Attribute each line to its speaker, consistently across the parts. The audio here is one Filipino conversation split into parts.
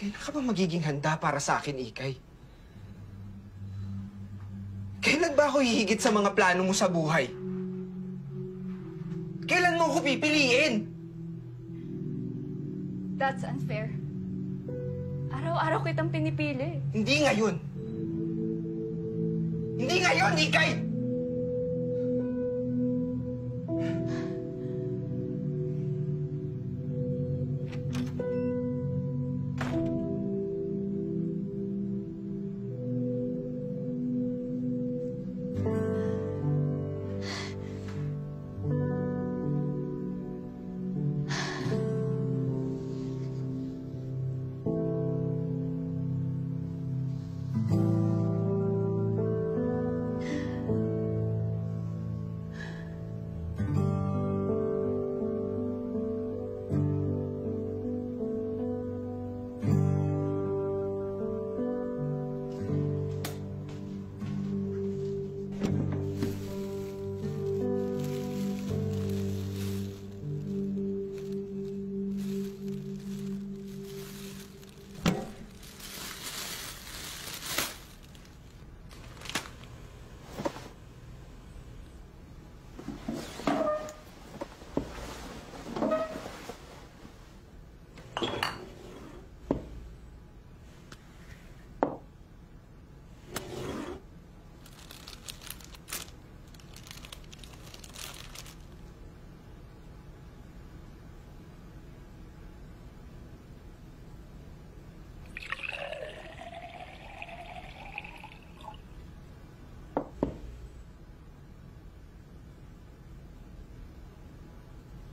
Speaker 1: Kailan ka ba magiging handa para sa akin, Ikay? Kailan ba ako hihigit sa mga plano mo sa buhay? Kailan mo ako pipiliin?
Speaker 2: That's unfair. Araw-araw kitang pinipili.
Speaker 1: Hindi ngayon. Hindi ngayon, Ikay!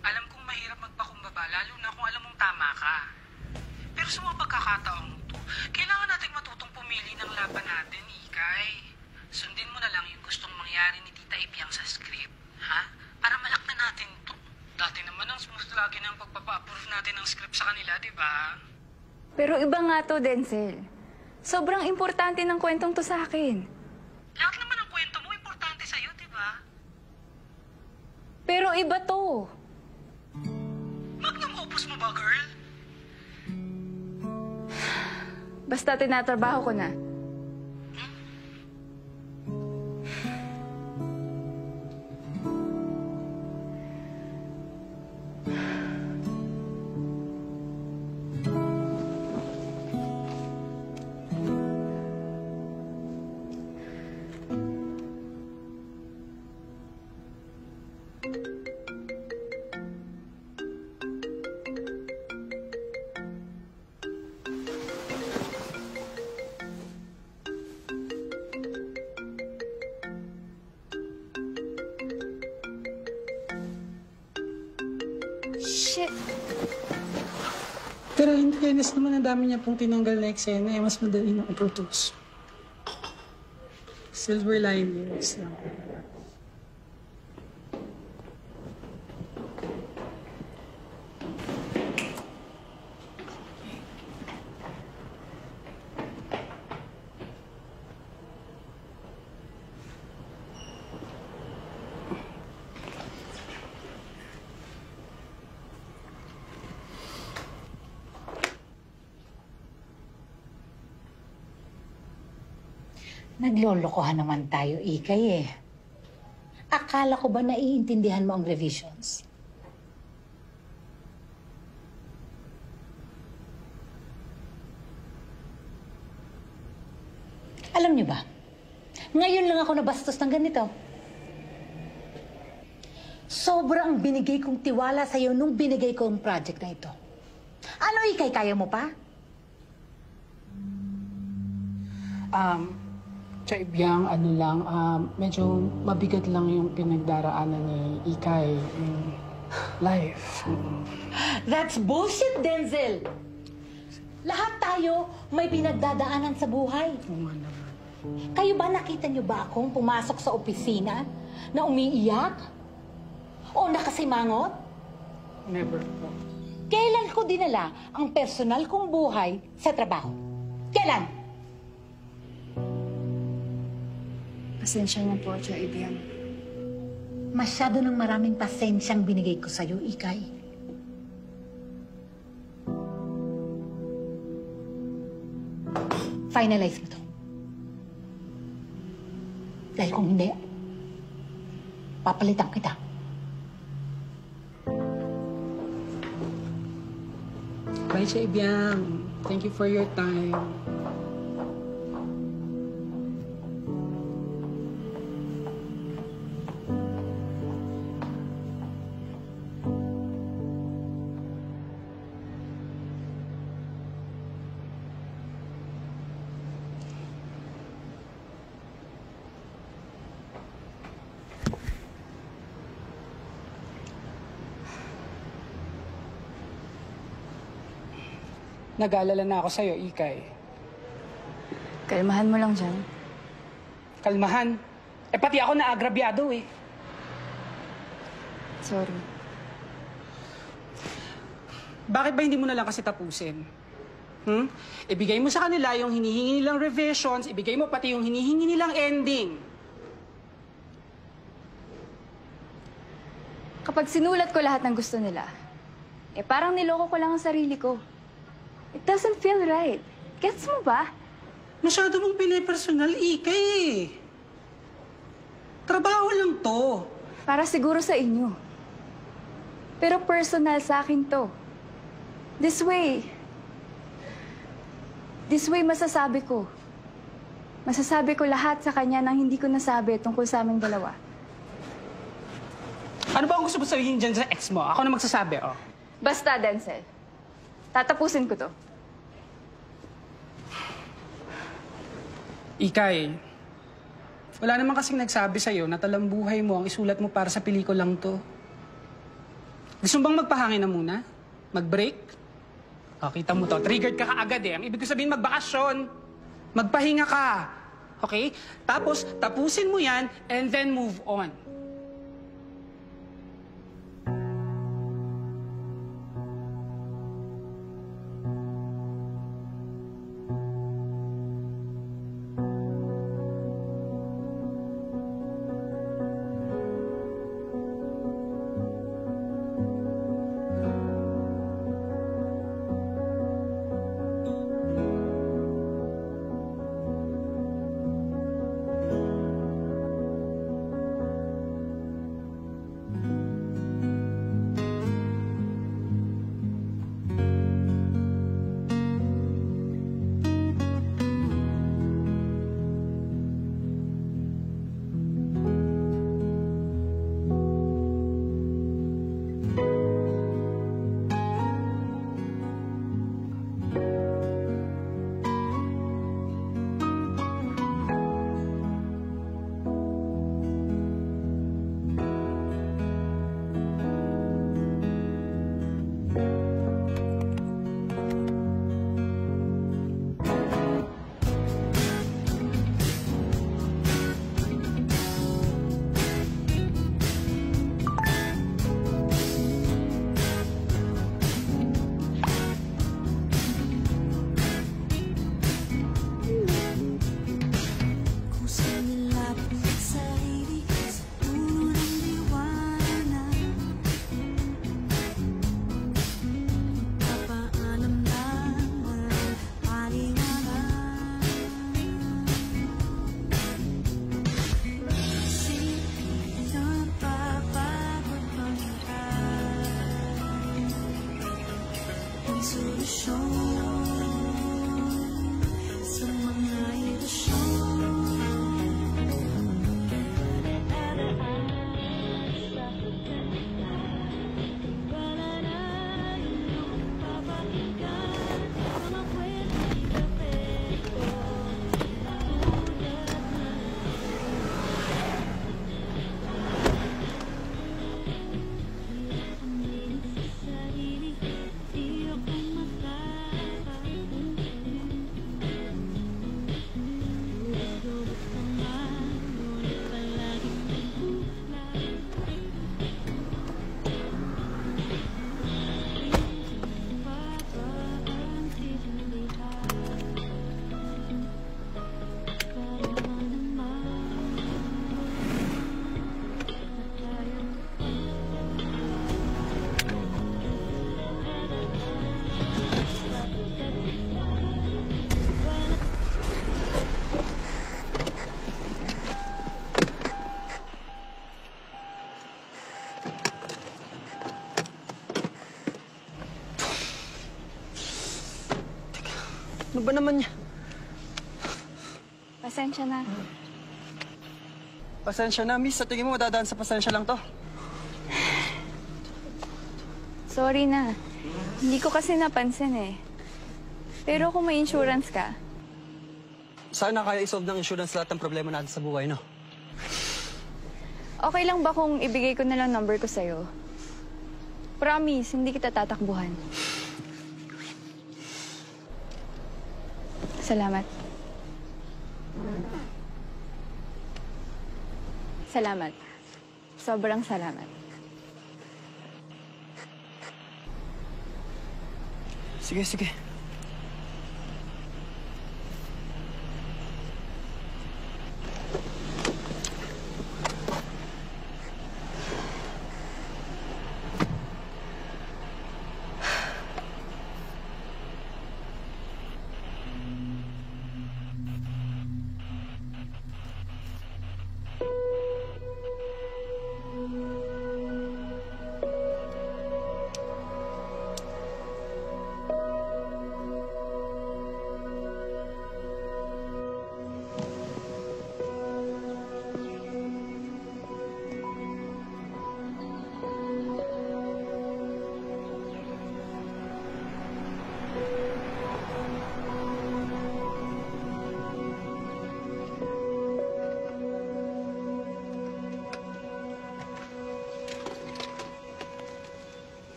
Speaker 3: Alam kong mahirap magpakumbaba, lalo na kung alam mong tama ka. Pero sa mga pagkakataong to, kailangan natin matutong pumili ng laban natin, Ikay. Sundin mo na lang yung gustong mangyari ni Tita Ibiang sa script, ha? Para malak na natin to. Dati naman ang smooth lagi ng pagpapa-approve natin ng script sa kanila, di ba?
Speaker 2: Pero iba nga to, Denzel. Sobrang importante ng kwentong to sa akin.
Speaker 3: Lahat naman ng kwento mo importante sa'yo, di ba?
Speaker 2: Pero iba to.
Speaker 3: Magnum opus mo ba, girl?
Speaker 2: Basta tinatrabaho ko na. Shit!
Speaker 4: Pero in fairness naman, ang dami niya pong tinanggal na eksena, mas madali na i-produce. Silver linings lang.
Speaker 5: Naglolokohan naman tayo, Ikay eh. Akala ko ba naiintindihan mo ang revisions? Alam niyo ba, ngayon lang ako nabastos ng ganito. Sobrang binigay kong tiwala sa'yo nung binigay ko ang project na ito. Ano, Ikay, kaya mo pa?
Speaker 4: Sa Ibiang, medyo mabigat lang yung pinagdaraanan ni Ikay. Yung life.
Speaker 5: That's bullshit, Denzel! Lahat tayo may pinagdadaanan sa buhay.
Speaker 4: Oo nga naman.
Speaker 5: Kayo ba nakita niyo ba akong pumasok sa opisina na umiiyak? O nakasimangot?
Speaker 4: Never po.
Speaker 5: Kailan ko dinala ang personal kong buhay sa trabaho? Kailan?
Speaker 2: Pasensya na po, Tia Ibiang.
Speaker 5: Masyado ng maraming pasensyang binigay ko sa'yo, Ikay. finalize mo to. Dahil kung hindi, papalitan kita.
Speaker 4: Bye, Chaibiang. Thank you for your time. Nag-aalala na ako sa'yo, Ikay.
Speaker 2: Kalmahan mo lang dyan.
Speaker 4: Kalmahan. Pati ako naagrabyado eh.
Speaker 2: Sorry.
Speaker 4: Bakit ba hindi mo na lang kasi tapusin? Ibigay mo sa kanila yung hinihingi nilang revisions, ibigay mo pati yung hinihingi nilang ending.
Speaker 2: Kapag sinulat ko lahat ng gusto nila, parang niloko ko lang ang sarili ko. It doesn't feel right. Gets mo ba?
Speaker 4: Masyado mong pinipersonal, Ikay eh. Trabaho lang to.
Speaker 2: Para siguro sa inyo. Pero personal sa akin to. This way masasabi ko. Masasabi ko lahat sa kanya nang hindi ko nasabi tungkol sa aming dalawa.
Speaker 4: Ano ba ang gusto mo sabihin dyan sa ex mo? Ako na magsasabi, oh.
Speaker 2: Basta, Denzel. Tatapusin ko to.
Speaker 4: Ikay, wala naman kasing nagsabi sa'yo na talambuhay mo ang isulat mo para sa pelikulang to. Gusto mo bang magpahangin na muna? Mag-break? O, kita mo to. Triggered ka kaagad eh. Ang ibig ko sabihin, magbakasyon. Magpahinga ka. Okay? Tapos, tapusin mo yan and then move on.
Speaker 6: Ano ba naman niya?
Speaker 2: Pasensya na.
Speaker 6: Pasensya na, miss. Sa tingin mo, madadaan sa pasensya lang to.
Speaker 2: Sorry na. Hindi ko kasi napansin eh. Pero kung may insurance ka,
Speaker 6: Sana kaya isolve ng insurance lahat ng problema natin sa buhay, no?
Speaker 2: okay lang ba kung ibigay ko na lang number ko sa'yo? Promise, hindi kita tatakbuhan. Salamat. Salamat. Sobrang salamat.
Speaker 6: Sige, sige.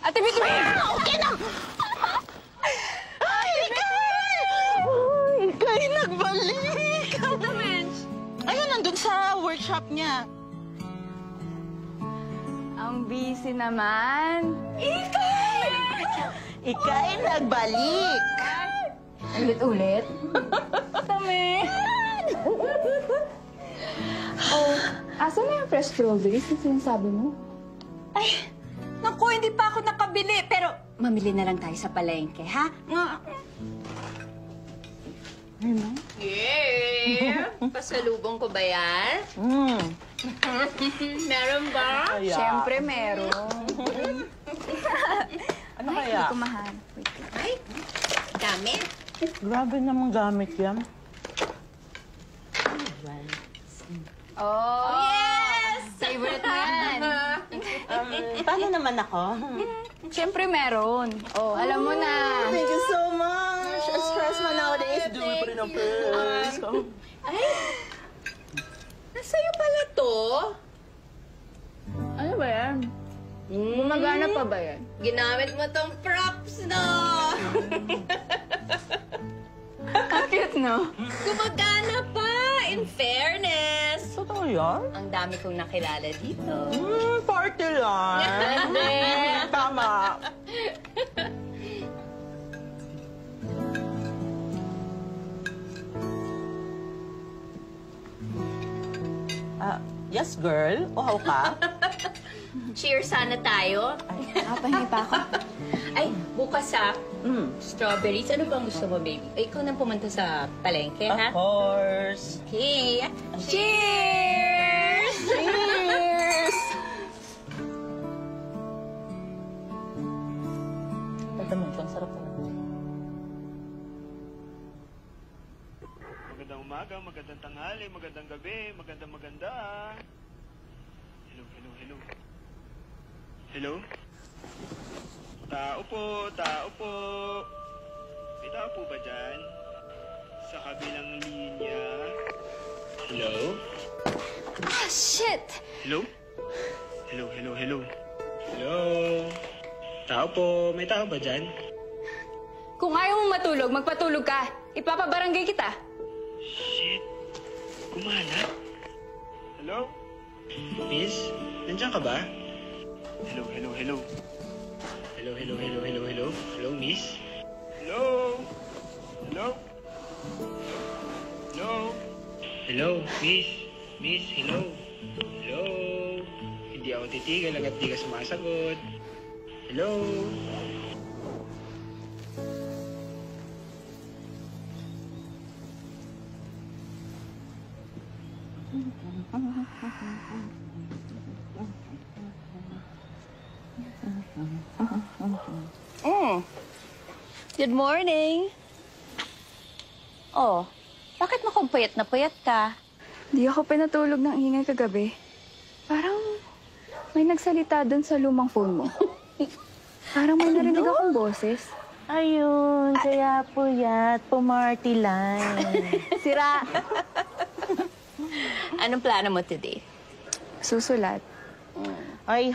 Speaker 2: Ate Bituin!
Speaker 7: Ikay nagbalik! Ayun, nandun sa workshop niya.
Speaker 2: Ang busy naman.
Speaker 7: Ikay nagbalik!
Speaker 2: Ulit-ulit. Tami. Oh, asan na yung fresh strawberries na sinasabi mo?
Speaker 5: Ay, naku, hindi pa ako nakabili. Pero mamili na lang tayo sa palengke, ha?
Speaker 8: Yeah! Pasalubong ko ba yan? Meron ba?
Speaker 2: Siyempre, meron.
Speaker 7: Ano
Speaker 2: Ay,
Speaker 7: kaya?
Speaker 2: hindi ko mahanap. Wait.
Speaker 8: Ay, dami.
Speaker 7: Grabe namang gamit yan.
Speaker 2: Oh, yes! Favorite mo yan.
Speaker 7: Paano naman ako?
Speaker 2: Siyempre, meron. Oh, alam mo na.
Speaker 7: Thank you so much! Ang stress mo nowadays. Do it pa rin ang first.
Speaker 8: Ay, nasa'yo pala to?
Speaker 2: Ano ba yan? Gumagana pa ba yan?
Speaker 8: Ginamit mo tong props, no?
Speaker 2: Ang cute, no?
Speaker 8: Gumagana pa, in fairness.
Speaker 7: Totoo yan?
Speaker 8: Ang dami kong nakilala dito.
Speaker 7: Party lang. Tama. Yes, girl. Uhaw ka?
Speaker 8: Cheers sana tayo.
Speaker 2: Nakapahingi pa ako.
Speaker 8: Ay, bukas strawberries. Ano bang gusto mo, baby? Ay, ikaw nang pumunta sa palengke, ha?
Speaker 7: Of course.
Speaker 8: Okay. Cheers!
Speaker 7: Cheers! Tataman siya. Ang sarap talaga.
Speaker 9: Magandang umaga, magandang tanghali, magandang gabi, maganda. Hello, hello, hello. Hello? Tao po, tao po. May tao po ba dyan? Sa kabilang linya. Hello?
Speaker 2: Ah, shit!
Speaker 9: Hello? Hello, hello, hello. Hello? Tao po, may tao ba dyan?
Speaker 2: Kung ayaw mo matulog, magpatulog ka. Ipapabarangay kita.
Speaker 9: Shit. Kumalat? Hello? Miss? Nandiyan ka ba? Hello, hello, hello. Hello, hello, hello, hello, hello. Hello, miss? Hello? Hello? Hello? Hello, miss? Miss, hello? Hello? Hindi ako titigil hanggat di ka sumasagot. Hello?
Speaker 8: Good morning. Oh, bakit mukhang puyat na puyat ka?
Speaker 2: Di ako pinatulog ng ingay kagabi. Parang may nagsalita doon sa lumang phone mo. Parang may narinig akong boses.
Speaker 7: Ayun, kaya puyat, pumarty line.
Speaker 2: Sira.
Speaker 8: Anong plano mo today?
Speaker 2: Susulat.
Speaker 7: Ay,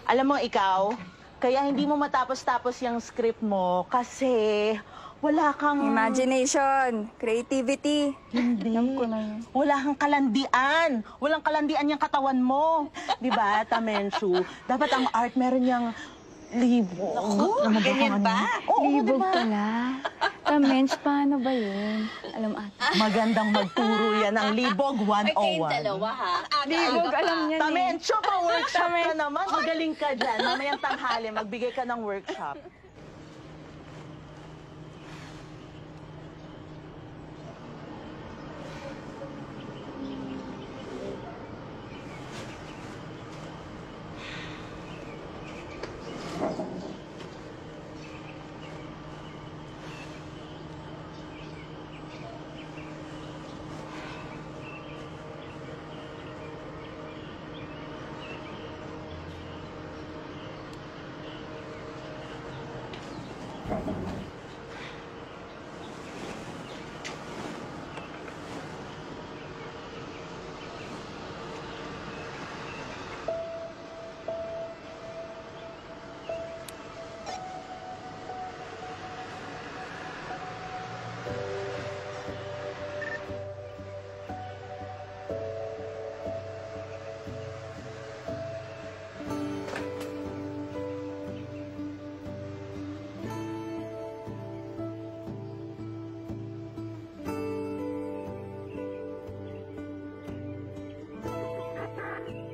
Speaker 7: alam mo ikaw, kaya hindi mo matapos-tapos yung script mo kasi wala kang...
Speaker 2: Imagination, creativity.
Speaker 7: Hindi.
Speaker 2: Alam ko na yun.
Speaker 7: Wala kang kalandian. Walang kalandian yung katawan mo. Di ba, Tamenshu? Dapat ang art meron niyang libo.
Speaker 8: ganyan ba?
Speaker 7: Oo,
Speaker 2: Libog
Speaker 7: diba?
Speaker 2: pala. Tamench, paano ba yun? Alam ata.
Speaker 7: Magandang magturo yan ng Libog 101.
Speaker 8: Ay, kayong dalawa, ha?
Speaker 2: Libog, alam niya eh.
Speaker 7: Tamenshu, pa-workshop ka naman. Magaling ka dyan. Mamayang tanghali, magbigay ka ng workshop.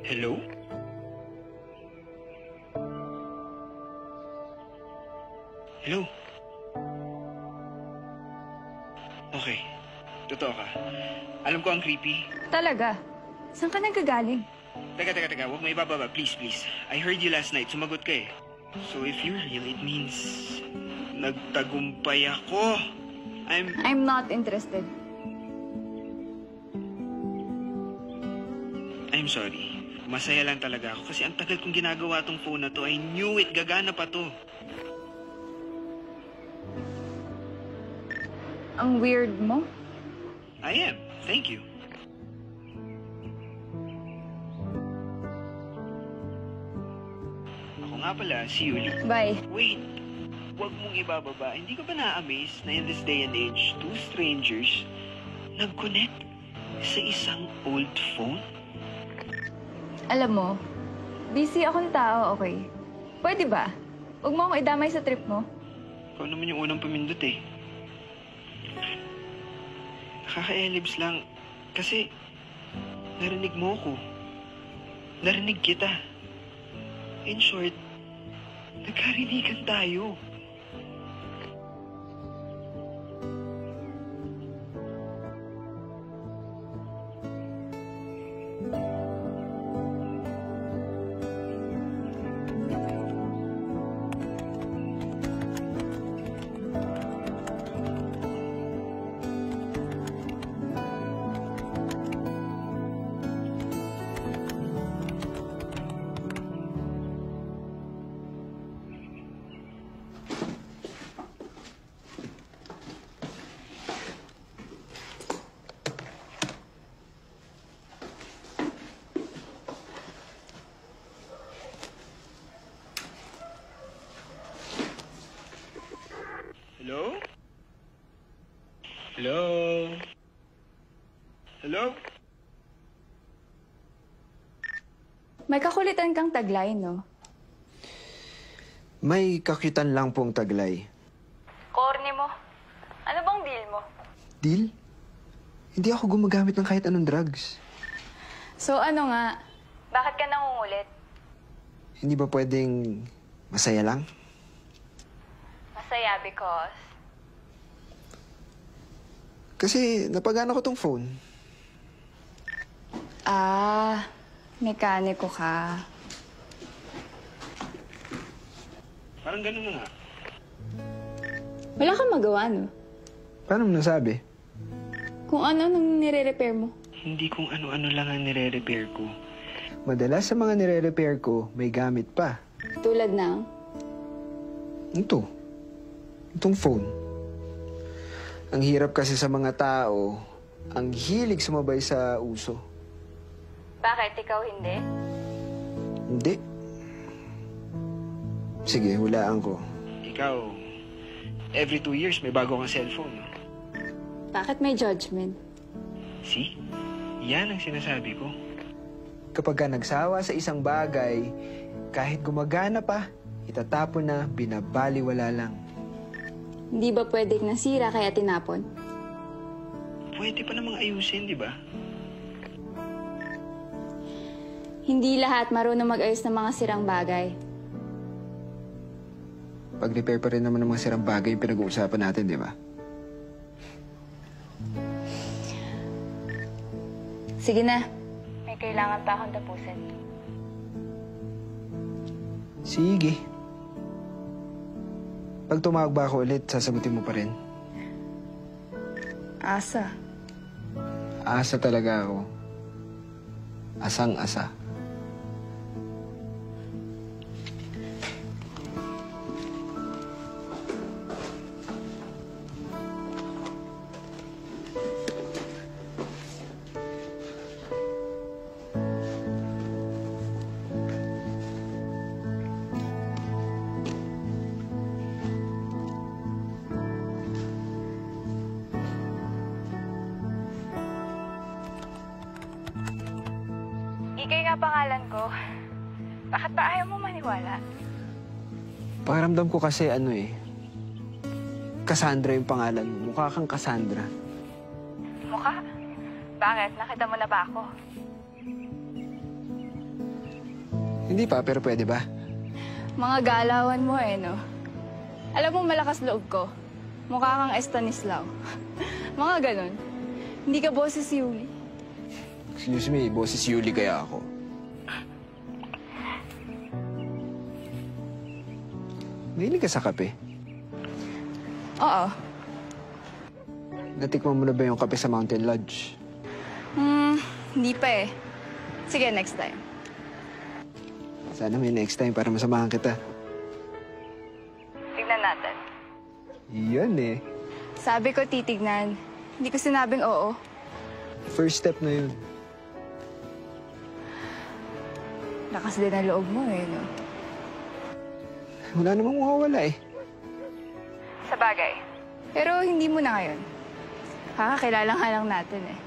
Speaker 9: Hello? Hello? Okay. Totoo ka. Alam ko ang creepy.
Speaker 2: Talaga? Saan ka nagkagaling?
Speaker 9: Teka. Huwag mo ibababa. Please. I heard you last night. Sumagot ka eh. So if you're real, it means... nagtagumpay ako.
Speaker 2: I'm not interested.
Speaker 9: I'm sorry. Masaya lang talaga ako kasi ang tagal kong ginagawa tong phone na to. I knew it. Gagana pa to.
Speaker 2: Ang weird mo.
Speaker 9: I am. Thank you. Ako nga pala, si Yuli.
Speaker 2: Bye.
Speaker 9: Wait. Huwag mong ibababa. Hindi ka ba na-amaze na in this day and age, two strangers nag-connect sa isang old phone?
Speaker 2: Alam mo, busy akong tao, okay? Pwede ba? Huwag mo akong idamay sa trip mo.
Speaker 9: Ikaw naman yung unang pumindot eh. Nakaka-elibs lang. Kasi, narinig mo ko. Narinig kita. In short, nagkarinigan tayo. Hello? Hello? Hello?
Speaker 2: May kakulitan kang taglay, no?
Speaker 1: May kakitan lang pong taglay.
Speaker 2: Corny mo. Ano bang deal mo?
Speaker 1: Deal? Hindi ako gumagamit ng kahit anong drugs.
Speaker 2: So ano nga? Bakit ka nangungulit?
Speaker 1: Hindi ba pwedeng Masaya lang?
Speaker 2: Masaya because...
Speaker 1: Kasi napagana ko tong phone.
Speaker 2: Mekaniko ka.
Speaker 9: Parang ganun na nga.
Speaker 2: Wala kang magawa, no?
Speaker 1: Paano mo nasabi?
Speaker 2: Kung ano nang nire-repair mo.
Speaker 9: Hindi kung ano-ano lang ang nire-repair ko.
Speaker 1: Madalas sa mga nire-repair ko, may gamit pa.
Speaker 2: Tulad ng...
Speaker 1: Ito. Itong phone. Ang hirap kasi sa mga tao, ang hilig sumabay sa uso.
Speaker 2: Bakit ikaw hindi?
Speaker 1: Hindi. Sige, hulaan ko.
Speaker 9: Ikaw, every 2 years may bago kang cellphone.
Speaker 2: Bakit may judgment?
Speaker 9: See? Yan ang sinasabi ko.
Speaker 1: Kapag ka nagsawa sa isang bagay, kahit gumagana pa, itatapon na, binabaliwala lang.
Speaker 2: Hindi ba pwedeng nasira kaya tinapon?
Speaker 9: Pwede pa namang ayusin, di ba?
Speaker 2: Hindi lahat marunong mag-ayos ng mga sirang bagay.
Speaker 1: Pag-repair pa rin naman ng mga sirang bagay yung pinag-uusapan natin, di ba?
Speaker 2: Sige na. May kailangan pa akong tapusin.
Speaker 1: Sige. Pag tumawag ba ako ulit, sasagutin mo pa rin?
Speaker 2: Asa.
Speaker 1: Asa talaga ako. Asang-asa.
Speaker 2: Ikay nga pangalan ko. Bakit ba ayaw mo maniwala?
Speaker 1: Pakiramdam ko kasi Cassandra yung pangalan mo. Mukha kang Cassandra.
Speaker 2: Mukha? Bakit? Nakita mo na ba ako?
Speaker 1: Hindi pa, pero pwede ba?
Speaker 2: Mga galawan mo no? Alam mo, malakas loob ko. Mukha kang Estanislao. Mga ganun. Hindi ka boses Yuli.
Speaker 1: Excuse me, boses Yuli kaya ako. Mahilig ka sa kape?
Speaker 2: Oo.
Speaker 1: Natikman mo na ba yung kape sa Mountain Lodge?
Speaker 2: Hindi pa eh. Sige, next time.
Speaker 1: Sana may next time para masamahan kita.
Speaker 2: Tignan natin.
Speaker 1: Yan eh.
Speaker 2: Sabi ko titignan. Hindi ko sinabing oo.
Speaker 1: First step na yun.
Speaker 2: Lakas din ang loob mo no?
Speaker 1: Wala namang mawawala eh.
Speaker 2: Sa bagay. Pero hindi mo na ngayon. Kakakilala nga lang natin eh.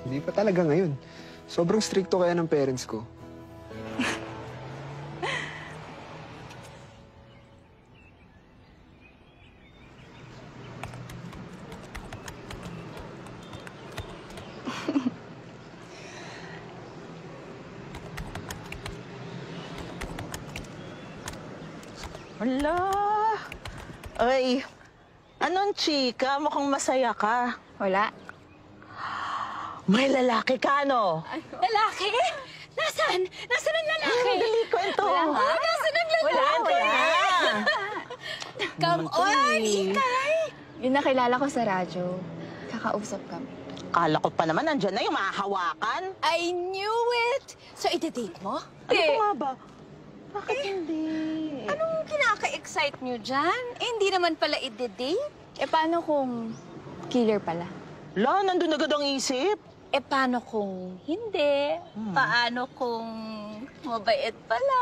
Speaker 1: Hindi pa talaga ngayon. Sobrang stricto kaya ng parents ko.
Speaker 7: Hala! Ay, anong chika? Mukhang masaya ka.
Speaker 2: Wala.
Speaker 7: May lalaki ka, no?
Speaker 8: Lalaki? Nasaan? Nasaan ang lalaki?
Speaker 7: Dali, kwento.
Speaker 8: Nasaan ang lalaki?
Speaker 7: Wala.
Speaker 8: Come on, Ikay!
Speaker 2: Yung nakilala ko sa radyo. Kakausap kami.
Speaker 7: Kala ko pa naman, nandyan na yung mahahawakan.
Speaker 8: I knew it! So, iti-date mo?
Speaker 7: Ano pa nga ba? Bakit hindi?
Speaker 8: Anong kinaka-excite nyo dyan? Eh, hindi naman pala iti-date.
Speaker 2: Eh, paano kung killer pala?
Speaker 7: La, nandun agad ang isip.
Speaker 8: Eh, paano kung hindi? Paano kung mabait pala?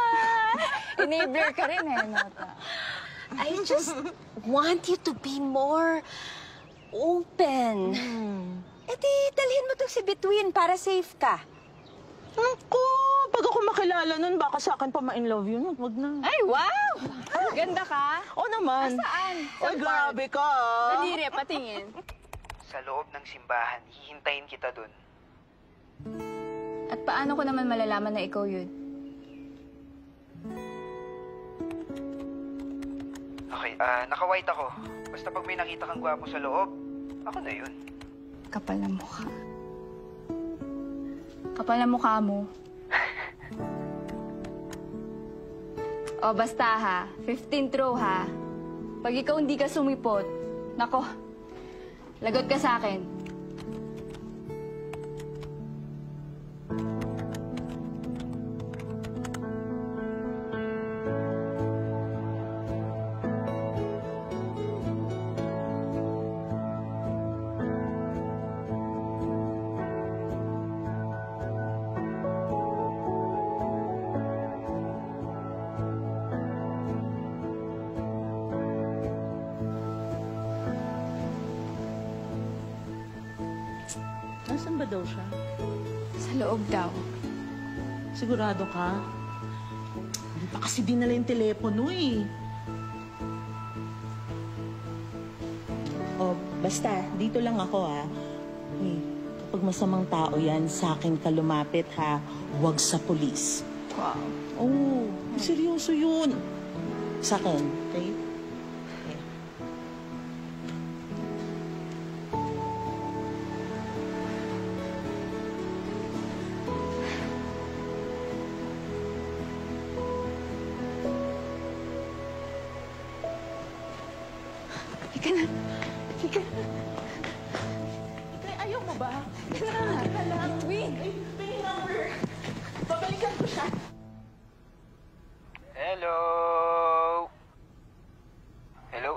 Speaker 2: Enabler ka rin Nota.
Speaker 8: I just want you to be more open. Eh di, dalhin mo to si Between para safe ka.
Speaker 7: Naku, pag ako makilala nun, baka sa akin pa ma-in love yun. Wag na.
Speaker 2: Ay, wow! Ganda ka.
Speaker 7: Oo naman.
Speaker 2: Saan?
Speaker 7: Ay, grabe ka.
Speaker 2: Daliri, patingin.
Speaker 1: Sa loob ng simbahan, hihintayin kita dun.
Speaker 2: At paano ko naman malalaman na ikaw yun?
Speaker 1: Naka-white ako. Basta pag may nakita kang gwapo sa loob, ako na yun.
Speaker 2: Kapal na mukha. Kapal na mukha mo. O basta ha, 15th row ha. Pag ikaw hindi ka sumipot, nako, lagot ka sa akin.
Speaker 7: Nasaan ba daw siya?
Speaker 2: Sa loob daw.
Speaker 7: Sigurado ka? Hindi pa kasi dinala yung telepono eh. Oh, basta, dito lang ako ah. Eh, kapag masamang tao yan, sa akin ka lumapit ha. Huwag sa polis.
Speaker 2: Wow.
Speaker 7: Oh, seryoso yun. Sa akin, okay?
Speaker 2: Ika na. Ika na.
Speaker 7: Ikay, ayaw mo ba?
Speaker 2: Ika na.
Speaker 7: Ika lang.
Speaker 2: Between.
Speaker 7: Ay, may number. Babalikan ko siya.
Speaker 1: Hello? Hello?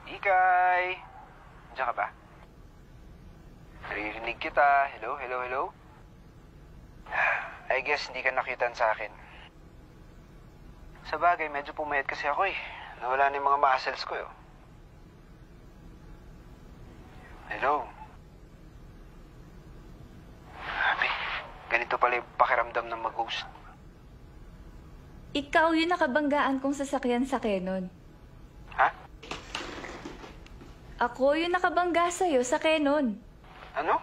Speaker 1: Ikay? Diyan ka ba? Naririnig kita. Hello? I guess hindi ka nakitan sa akin. Sa bagay, medyo pumayat kasi ako eh. Nawala na yung mga muscles ko eh. Hello? Grabe, ganito pala yung pakiramdam ng mag-ghost.
Speaker 2: Ikaw yung nakabanggaan kong sasakyan sa Canon.
Speaker 1: Ha?
Speaker 2: Ako yung nakabangga sa'yo sa Canon.
Speaker 1: Ano?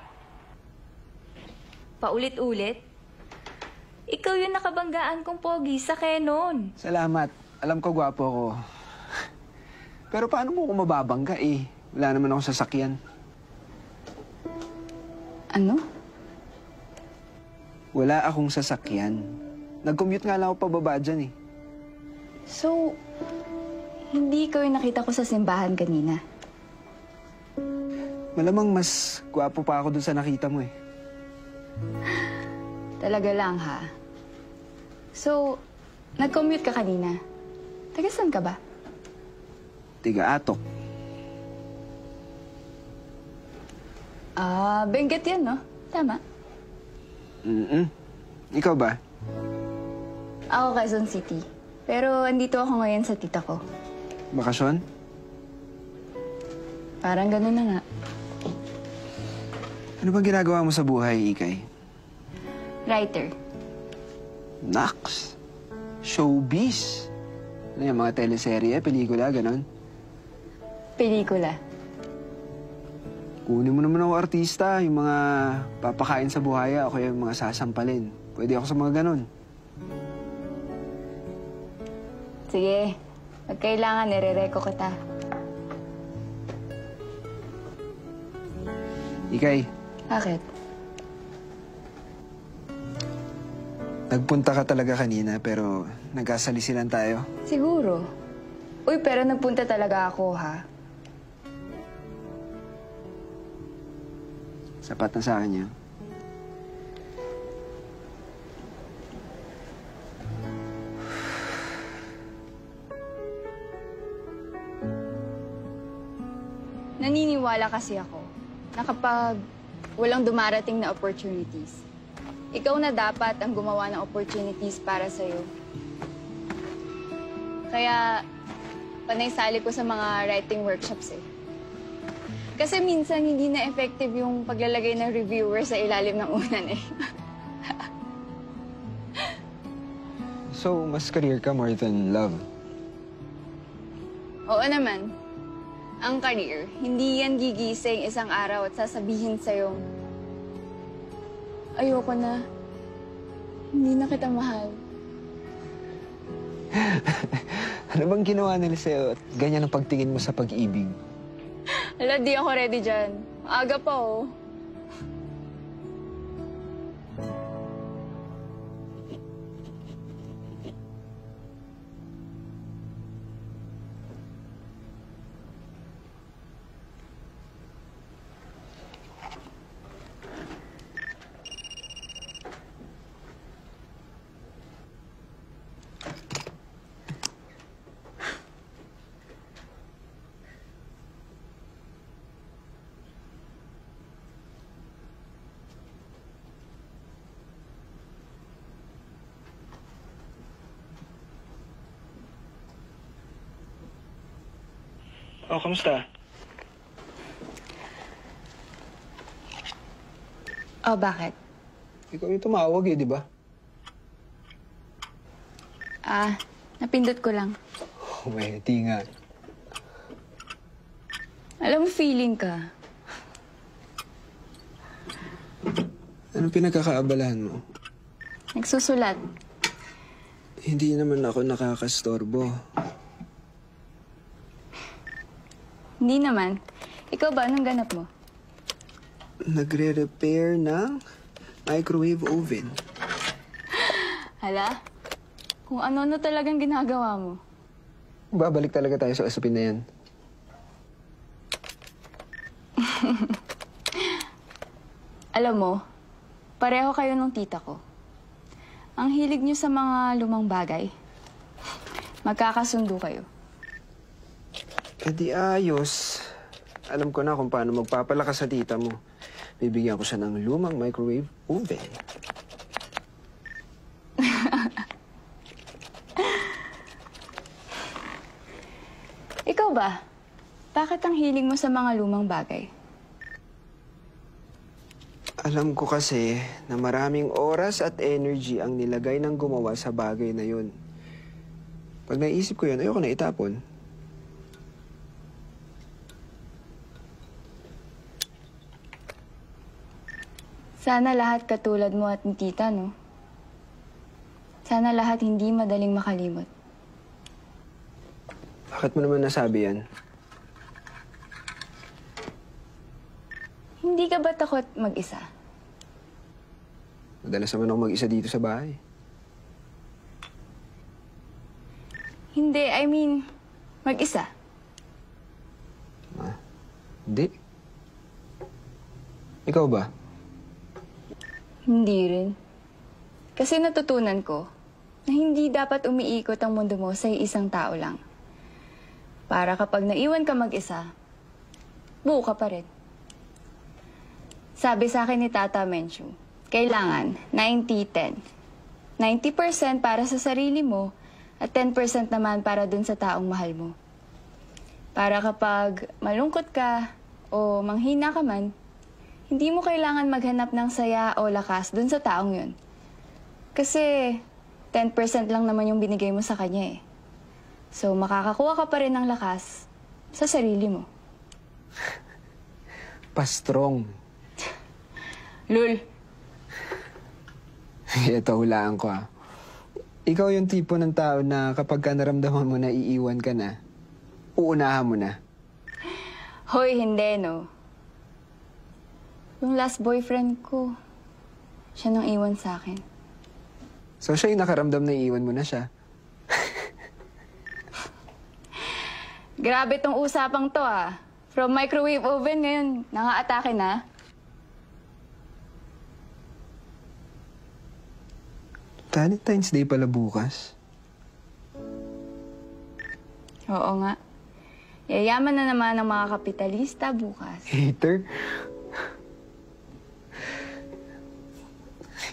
Speaker 2: Paulit-ulit. Ikaw yung nakabanggaan kong pogi sa Canon.
Speaker 1: Salamat. Alam ko gwapo ako. Pero paano mo ako mababangga eh? Wala naman akong sasakyan.
Speaker 2: Ano?
Speaker 1: Wala akong sasakyan. Nag-commute nga lang ako pababa dyan eh.
Speaker 2: So, hindi ikaw yung nakita ko sa simbahan kanina.
Speaker 1: Malamang mas gwapo pa ako dun sa nakita mo eh.
Speaker 2: Talaga lang ha. So, nag-commute ka kanina. Taga saan ka ba?
Speaker 1: Tiga-atok.
Speaker 2: Benguet yan, no? Tama.
Speaker 1: Ikaw ba?
Speaker 2: Ako Quezon City. Pero andito ako ngayon sa tita ko.
Speaker 1: Bakasyon?
Speaker 2: Parang ganun na nga.
Speaker 1: Ano bang ginagawa mo sa buhay, Ikay?
Speaker 2: Writer.
Speaker 1: Naks! Showbiz! Ano yung mga teleserye, pelikula, ganon?
Speaker 2: Pelikula.
Speaker 1: Kunin mo naman ako artista, yung mga papakain sa buhaya o kaya yung mga sasampalin. Pwede ako sa mga ganon.
Speaker 2: Sige. Pag kailangan, nire-reco kita.
Speaker 1: Ikay,
Speaker 2: Bakit?
Speaker 1: nagpunta ka talaga kanina pero nagkasalisilan tayo.
Speaker 2: Siguro. Uy, pero nagpunta talaga ako, ha?
Speaker 1: Sapat na sa akin yun.
Speaker 2: Naniniwala kasi ako na kapag walang dumarating na opportunities, ikaw na dapat ang gumawa ng opportunities para sa'yo. Kaya, panay sali ko sa mga writing workshops eh. Kasi minsan hindi na effective yung paglalagay ng reviewer sa ilalim ng unan eh.
Speaker 1: So, mas career ka more than love?
Speaker 2: Oo naman. Ang career, hindi yan gigising isang araw at sasabihin sa'yo, ayoko na. Hindi na kita mahal.
Speaker 1: Ano bang ginawa nila sa'yo at ganyan ang pagtingin mo sa pag-ibig?
Speaker 2: Hala, di ako ready dyan. Aga pa, oh.
Speaker 9: Oh, kamusta?
Speaker 2: Oh, bakit?
Speaker 1: Ikaw yung tumawag eh, di ba?
Speaker 2: Napindot ko lang.
Speaker 1: Oh, di nga.
Speaker 2: Alam mo, feeling ka.
Speaker 1: Anong pinagkakaabalahan mo?
Speaker 2: Nagsusulat.
Speaker 1: Hindi naman ako nakakastorbo.
Speaker 2: Hindi naman. Ikaw ba? Anong ganap mo?
Speaker 1: Nagre-repair ng microwave oven.
Speaker 2: Hala? Kung ano-ano talagang ginagawa mo.
Speaker 1: Babalik talaga tayo sa usapin na yan.
Speaker 2: Alam mo, pareho kayo nung tita ko. Ang hilig niyo sa mga lumang bagay. Magkakasundo kayo.
Speaker 1: Eh di ayos. Alam ko na kung paano magpapalakas sa tita mo. Bibigyan ko siya ng lumang microwave oven.
Speaker 2: Ikaw ba? Bakit ang hilig mo sa mga lumang bagay?
Speaker 1: Alam ko kasi na maraming oras at energy ang nilagay ng gumawa sa bagay na yun. Pag naisip ko yun, ayoko na itapon.
Speaker 2: Sana lahat katulad mo at ni tita, no? Sana lahat hindi madaling makalimot.
Speaker 1: Bakit mo naman nasabi yan?
Speaker 2: Hindi ka ba takot mag-isa?
Speaker 1: Madalas naman ako mag-isa dito sa bahay.
Speaker 2: Hindi, I mean, mag-isa.
Speaker 1: Hindi. Ikaw ba?
Speaker 2: Hindi rin. Kasi natutunan ko na hindi dapat umiikot ang mundo mo sa isang tao lang. Para kapag naiwan ka mag-isa, buo ka pa rin. Sabi sa akin ni Tata Menchu, kailangan 90-10. 90% para sa sarili mo at 10% naman para dun sa taong mahal mo. Para kapag malungkot ka o manghina ka man, hindi mo kailangan maghanap ng saya o lakas dun sa taong yun. Kasi 10% lang naman yung binigay mo sa kanya eh. So makakakuha ka pa rin ng lakas sa sarili mo.
Speaker 1: Pa-strong.
Speaker 2: Lul.
Speaker 1: Ito, hulaan ko ah. Ikaw yung tipo ng tao na kapag ka naramdaman mo na iiwan ka na, uunahan mo na.
Speaker 2: Hoy, hindi no. Yung last boyfriend ko, siya nang iwan sa akin.
Speaker 1: So siya yung nakaramdam na iiwan mo na siya.
Speaker 2: Grabe tong usapang to ah. From microwave oven ngayon, nanga-atake na.
Speaker 1: Valentine's Day pala bukas.
Speaker 2: Oo nga. Yayaman na naman ang mga kapitalista bukas.
Speaker 1: Hater?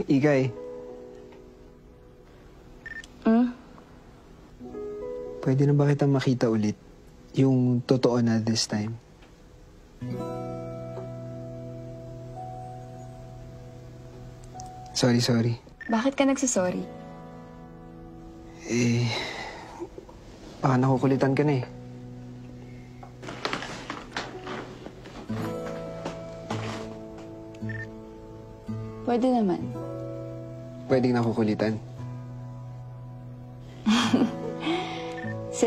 Speaker 1: Igay, pwede na ba kitang makita ulit? Yung totoo na this time. Sorry.
Speaker 2: Bakit ka nagsisorry?
Speaker 1: Baka nakukulitan ka na eh.
Speaker 2: Pwede naman.
Speaker 1: Pwedeng nakukulitan.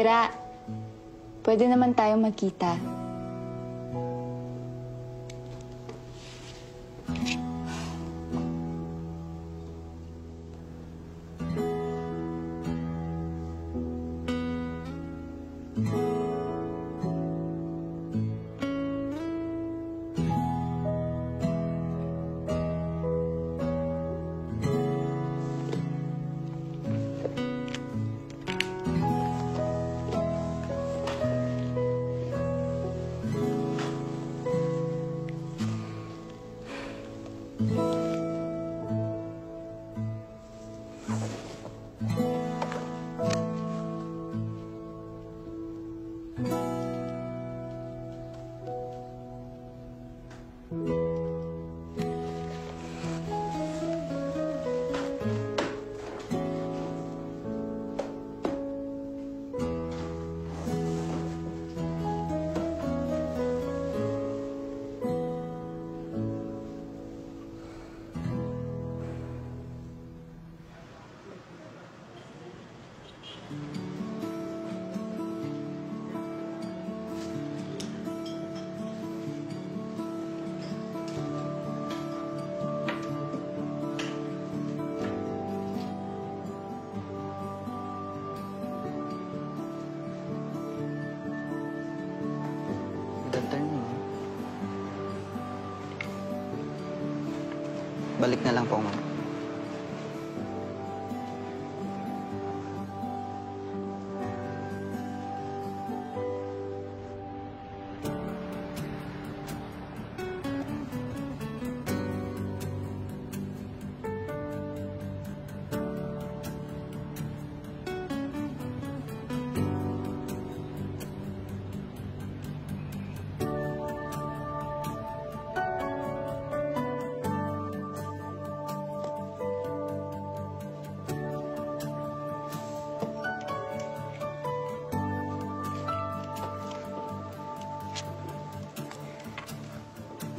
Speaker 2: Sira. Pwede naman tayong magkita.
Speaker 6: Balik na lang po, ma'am.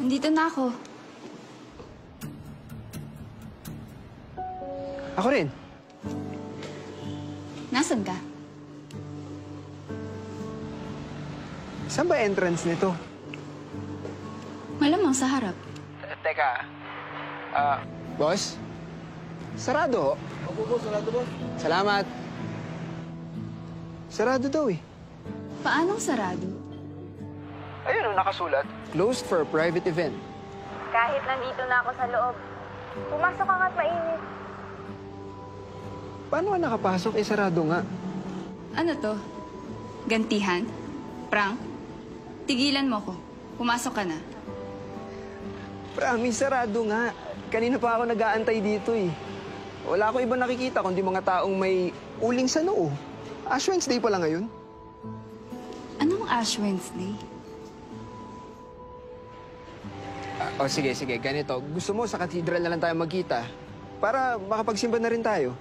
Speaker 2: Nandito na ako.
Speaker 1: Ako rin.
Speaker 2: Nasaan ka?
Speaker 1: Saan ba entrance nito?
Speaker 2: Malamang sa harap.
Speaker 1: Teka. Boss? Sarado. Opo, sarado, boss. Salamat. Sarado daw eh.
Speaker 2: Paanong sarado?
Speaker 1: Ayun, nakasulat. Closed for a private event.
Speaker 10: Kahit nandito na ako sa loob, pumasok ka nga't mainit.
Speaker 1: Paano ka nakapasok? Eh, sarado nga.
Speaker 2: Ano to? Gantihan? Prank? Tigilan mo ko. Pumasok ka na.
Speaker 1: Promise, sarado nga. Kanina pa ako nag-aantay dito eh. Wala ako ibang nakikita kundi mga taong may uling sa noo. Ash Wednesday pala ngayon.
Speaker 2: Anong Ash Wednesday?
Speaker 1: Sige. Ganito. Gusto mo sa cathedral na lang tayo magkita para makapagsimba na rin tayo.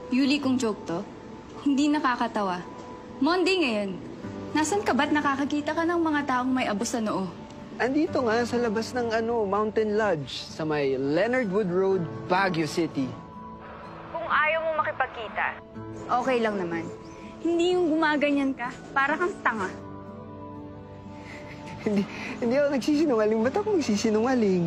Speaker 2: Yuli, kung joke to, hindi nakakatawa. Monday ngayon. Nasaan ka ba't nakakakita ka ng mga taong may abo sa noo?
Speaker 1: Andito nga sa labas ng Mountain Lodge sa may Leonard Wood Road, Baguio City.
Speaker 10: Kung ayaw mo makipagkita,
Speaker 2: Okay lang naman. Hindi yung gumaganyan ka, para kang tanga.
Speaker 1: Hindi ako nagsisinungaling. Ba't ako magsisinungaling?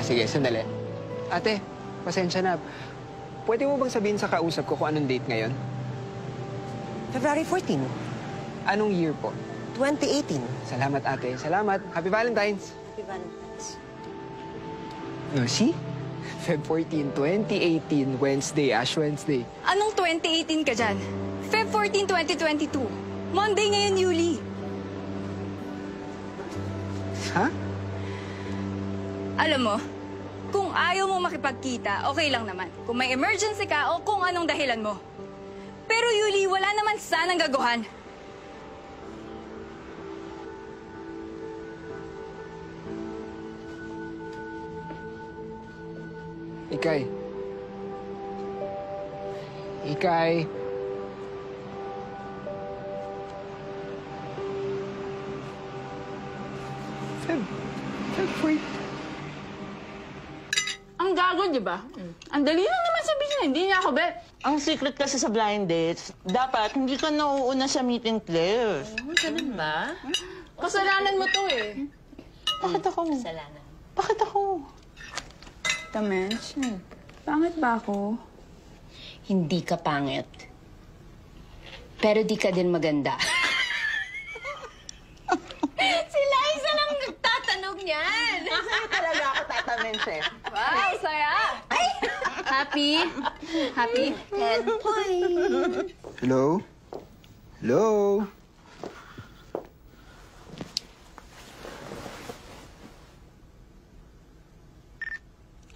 Speaker 1: Sige, sandali. Ate, pasensya na. Pwede mo bang sabihin sa kausap ko kung anong date ngayon?
Speaker 11: February 14,
Speaker 1: Anong year po?
Speaker 11: 2018.
Speaker 1: Salamat, ate. Salamat. Happy Valentine's.
Speaker 11: Happy Valentine's.
Speaker 1: No, see? Feb 14, 2018, Wednesday, Ash Wednesday.
Speaker 2: Anong 2018 ka dyan? Feb 14, 2022. Monday ngayon, Yuli.
Speaker 1: Ha?
Speaker 2: Alam mo, kung ayaw mo makipagkita, okay lang naman. Kung may emergency ka o kung anong dahilan mo. Pero Yuli, wala naman sanang gaguhan.
Speaker 1: Ikay. Ikay.
Speaker 2: di ba? Ang dali lang naman sabihin na, hindi niya ako bet.
Speaker 7: Ang secret kasi sa blind dates, dapat hindi ka nauuna sa meeting place.
Speaker 8: Ganun ba?
Speaker 2: Kasalanan mo to eh.
Speaker 7: Bakit ako?
Speaker 8: Kasalanan.
Speaker 7: Bakit ako?
Speaker 2: Tamench, pangit ba ako?
Speaker 8: Hindi ka pangit. Pero di ka din maganda. Si Liza lang nagtatanong niyan.
Speaker 7: Sa'yo talaga ako tatamense.
Speaker 2: Wow, saya! Ay! Happy? Happy?
Speaker 8: 10 points.
Speaker 1: Hello? Hello?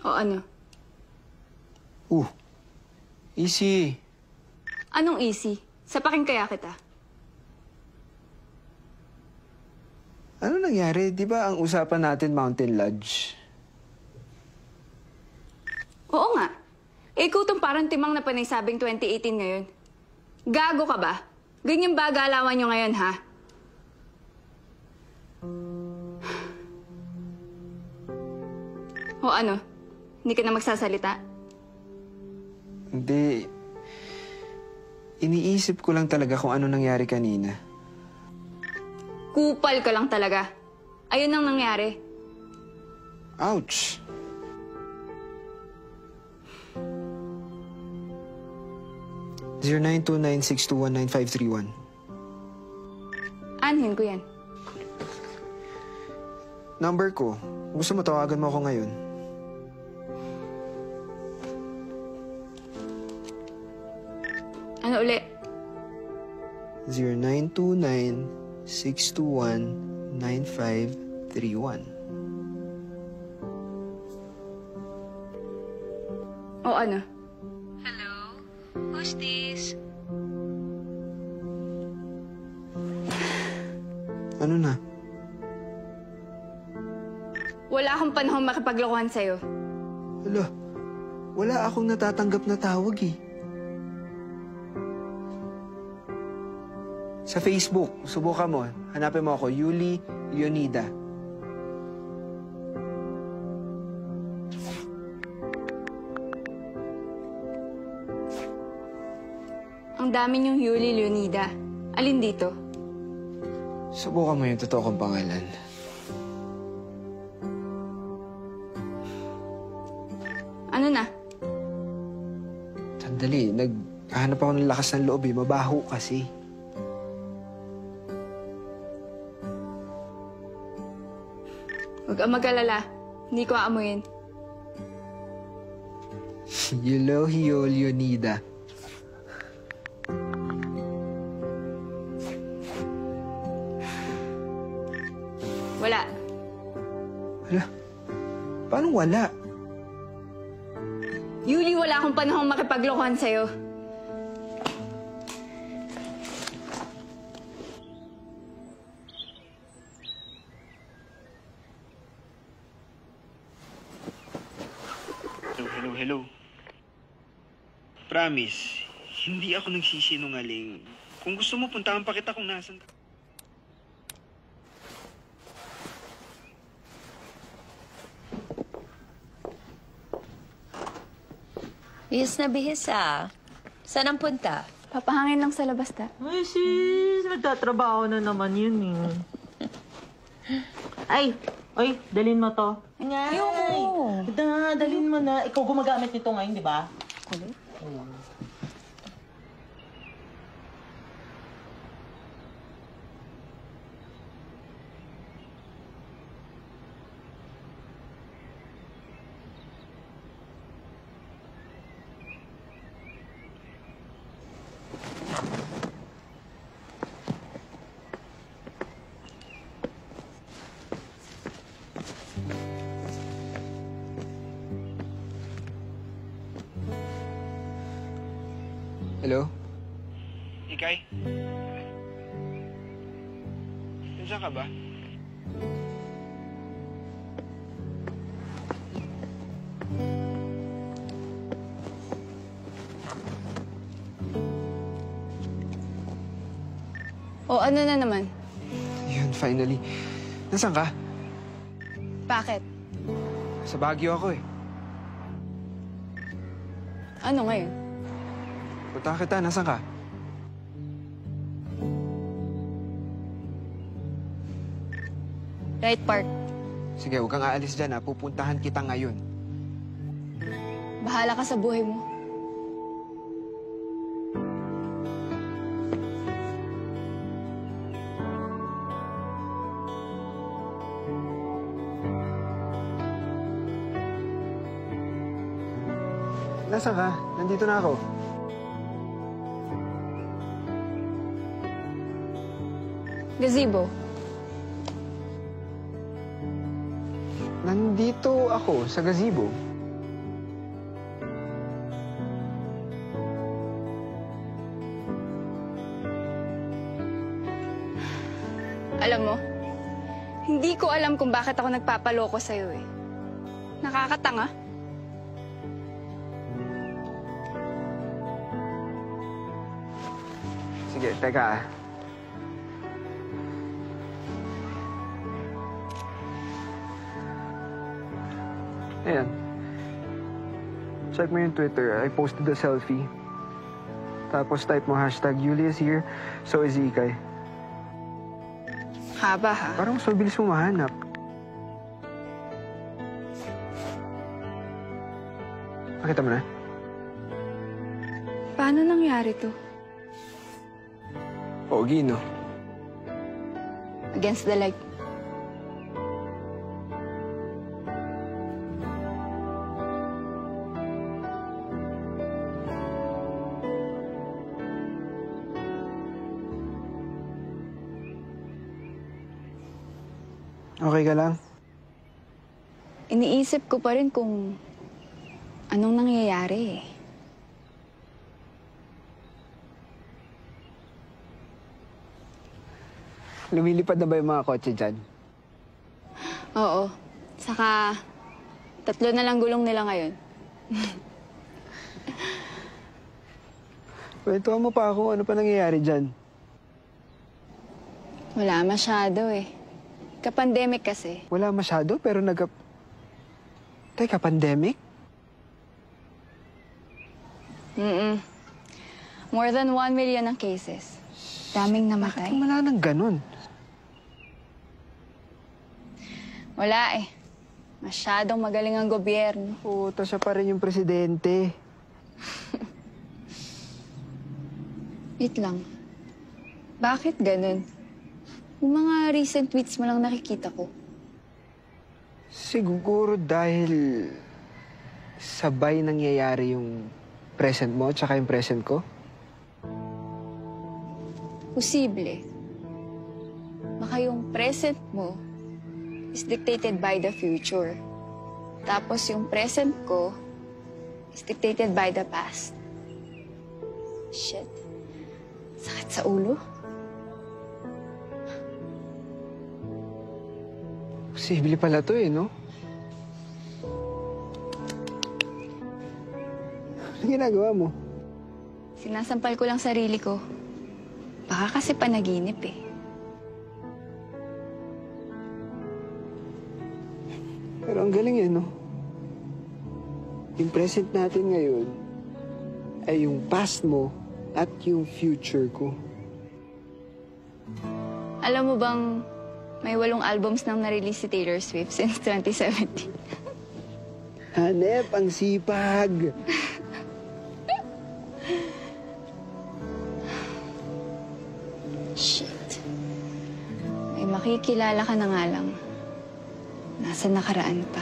Speaker 2: O ano?
Speaker 1: Easy.
Speaker 2: Anong easy? Sapakin kaya kita.
Speaker 1: Ano nangyari? Di ba ang usapan natin Mountain Lodge?
Speaker 2: Oo nga. Ikaw tong parang timang na panay sabing 2018 ngayon. Gago ka ba? Ganyan ba galawan nyo ngayon, ha? O ano? Hindi ka na magsasalita?
Speaker 1: Hindi. Iniisip ko lang talaga kung ano nangyari kanina.
Speaker 2: Kupal ka lang talaga. Ayun ang nangyari.
Speaker 1: Ouch! Zero 929-621-9531.
Speaker 2: Anhin ko yan.
Speaker 1: Number ko. Gusto mo tawagan mo ako ngayon?
Speaker 2: Ano uli?
Speaker 1: 0929-621-9531.
Speaker 2: O ano?
Speaker 10: Hello? Who's this?
Speaker 1: Ano na?
Speaker 2: Wala akong panahon makipaglokohan sa'yo.
Speaker 1: Hala, wala akong natatanggap na tawag eh. Sa Facebook, subukan mo. Hanapin mo ako, Yuli Leonida.
Speaker 2: Ang dami niyong Yuli Leonida. Alin dito?
Speaker 1: Subukan mo yung totoo kong pangalan.
Speaker 2: Ano na?
Speaker 1: Sandali, naghahanap ako ng lakas ng loob eh. Mabaho kasi.
Speaker 2: Huwag kang mag-alala. Hindi ko aamuyin.
Speaker 1: Eulogio Leonida.
Speaker 2: Wala.
Speaker 1: Hala, paano wala?
Speaker 2: Yuli, wala akong panahon makipaglokohan sa'yo.
Speaker 9: Hello. Promise, hindi ako nagsisinungaling. Kung gusto mo, puntahan pa kita kung nasan ka.
Speaker 8: Bihis na bihis ah. Saan ang punta?
Speaker 2: Papahangin lang sa labas, ta.
Speaker 7: Ay, sis. Nagtatrabaho na naman yun eh. Ay, oy, dalhin mo to. Ngay!
Speaker 8: Ayoko.
Speaker 7: Dalhin mo na. Ikaw gumagamit nito ngayon, di ba?
Speaker 1: Hello?
Speaker 9: Ikay? Nandiyan ka ba?
Speaker 2: O ano na naman?
Speaker 1: Yun, finally. Nasaan ka?
Speaker 2: Bakit?
Speaker 1: Sa Baguio ako eh.
Speaker 2: Ano ngayon?
Speaker 1: Punta kita, nasan ka?
Speaker 2: Right Park.
Speaker 1: Sige, huwag kang aalis dyan ha. Pupuntahan kita ngayon.
Speaker 2: Bahala ka sa buhay mo.
Speaker 1: Nasaan ka? Nandito na ako.
Speaker 2: Gazebo.
Speaker 1: Nandito ako sa gazebo.
Speaker 2: Alam mo, hindi ko alam kung bakit ako nagpapaloko sa'yo eh. Nakakatanga.
Speaker 1: Sige, teka ah. Ayan. Check mo yung Twitter. I posted a selfie. Tapos type mo hashtag Julia's here, so is Ikay.
Speaker 2: Haba ha?
Speaker 1: Parang so bilis mo mahanap. Pakita mo na.
Speaker 2: Paano nangyari to?
Speaker 1: Pogi, no?
Speaker 2: Against the light.
Speaker 1: Okay ka lang?
Speaker 2: Iniisip ko pa rin kung anong nangyayari eh.
Speaker 1: Lumilipad na ba yung mga kotse dyan?
Speaker 2: Oo. Saka, 3 na lang gulong nila ngayon.
Speaker 1: Kwentuhan mo pa ako, ano pa nangyayari dyan?
Speaker 2: Wala masyado eh. Ka-pandemic kasi.
Speaker 1: Wala masyado, pero Teka, pandemic?
Speaker 2: More than 1 million ang cases. Daming namatay.
Speaker 1: Bakit wala nang ganun?
Speaker 2: Wala eh. Masyadong magaling ang gobyerno.
Speaker 1: Puta, siya pa rin yung presidente.
Speaker 2: Wait lang. Bakit ganun? Yung mga recent tweets mo lang nakikita ko.
Speaker 1: Siguro dahil sabay nangyayari yung present mo tsaka yung present ko?
Speaker 2: Posible. Baka yung present mo is dictated by the future. Tapos yung present ko is dictated by the past. Shit. Sakit sa ulo.
Speaker 1: Posible pala to eh, no? Ano ginagawa mo?
Speaker 2: Sinasampal ko lang sarili ko. Baka kasi panaginip eh.
Speaker 1: Pero ang galing eh, no? Yung present natin ngayon ay yung past mo at yung future ko.
Speaker 2: Alam mo bang may 8 albums nang na-release si Taylor Swift since 2017?
Speaker 1: Hanep, ang sipag!
Speaker 2: Shit. May makikilala ka na nga lang. Nasa nakaraan pa.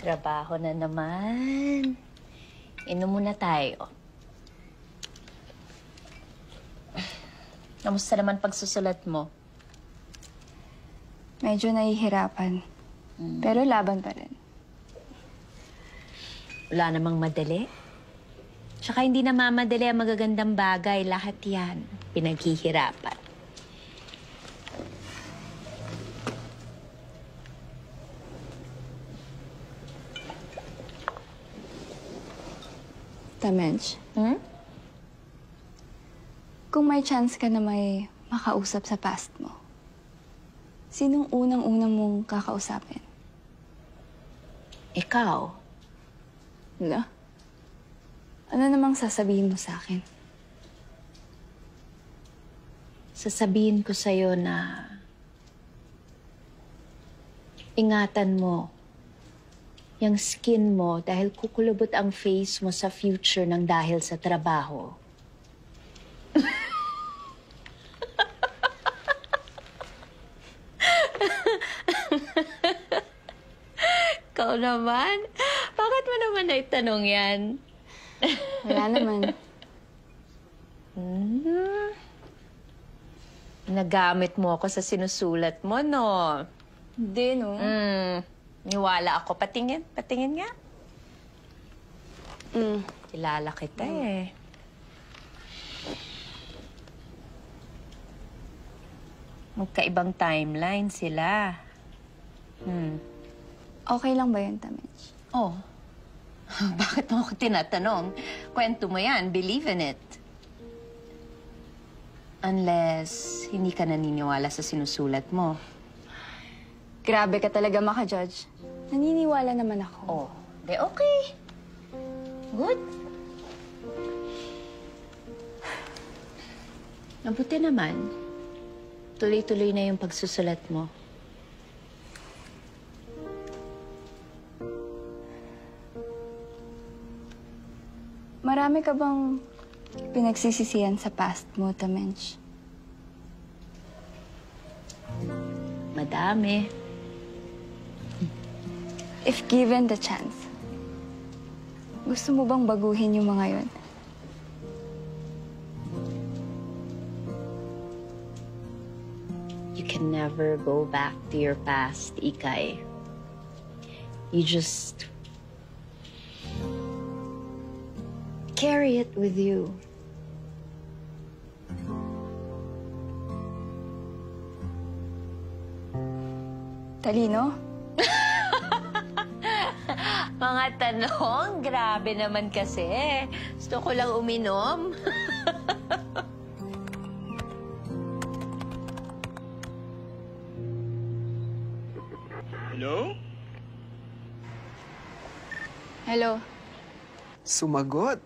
Speaker 8: Trabaho na naman. Inom muna tayo. Kamusta naman pagsusulat mo?
Speaker 2: Medyo nahihirapan. Pero laban pa rin.
Speaker 8: Wala namang madali? Tsaka hindi namamadali ang magagandang bagay. Lahat yan, pinaghihirapan.
Speaker 2: Tamench, kung may chance ka na may makausap sa past mo, sinong unang-unang mong kakausapin?
Speaker 8: Ikaw?
Speaker 2: Wala. Ano namang sasabihin mo sa akin?
Speaker 8: Sasabihin ko sa'yo na ingatan mo yung skin mo dahil kukulubot ang face mo sa future ng dahil sa trabaho. Ikaw naman? Bakit mo naman naitanong yan?
Speaker 2: Wala naman.
Speaker 8: Nagamit mo ako sa sinusulat mo, no?
Speaker 2: Hindi, no?
Speaker 8: Niwala ako. Patingin nga. Kilala kita eh. Magkaibang timeline sila.
Speaker 2: Okay lang ba yun, Tamench?
Speaker 8: Oh. Bakit mo ako tinatanong? Kwento mo yan. Believe in it. Unless hindi ka naniniwala sa sinusulat mo.
Speaker 2: Grabe ka talaga maka-judge. Naniniwala naman ako.
Speaker 8: Oh, de okay. Good. Mabuti naman. Tuloy-tuloy na yung pagsusulat mo.
Speaker 2: Marami ka bang pinagsisisihan sa past mo, Tamench?
Speaker 8: Madami.
Speaker 2: If given the chance, gusto mo bang baguhin yung mga yon?
Speaker 8: You can never go back to your past, Ikay. You just carry it with you.
Speaker 2: Talino?
Speaker 8: Mga tanong, grabe naman kasi. Gusto ko lang uminom.
Speaker 9: Hello?
Speaker 2: Hello?
Speaker 1: Sumagot.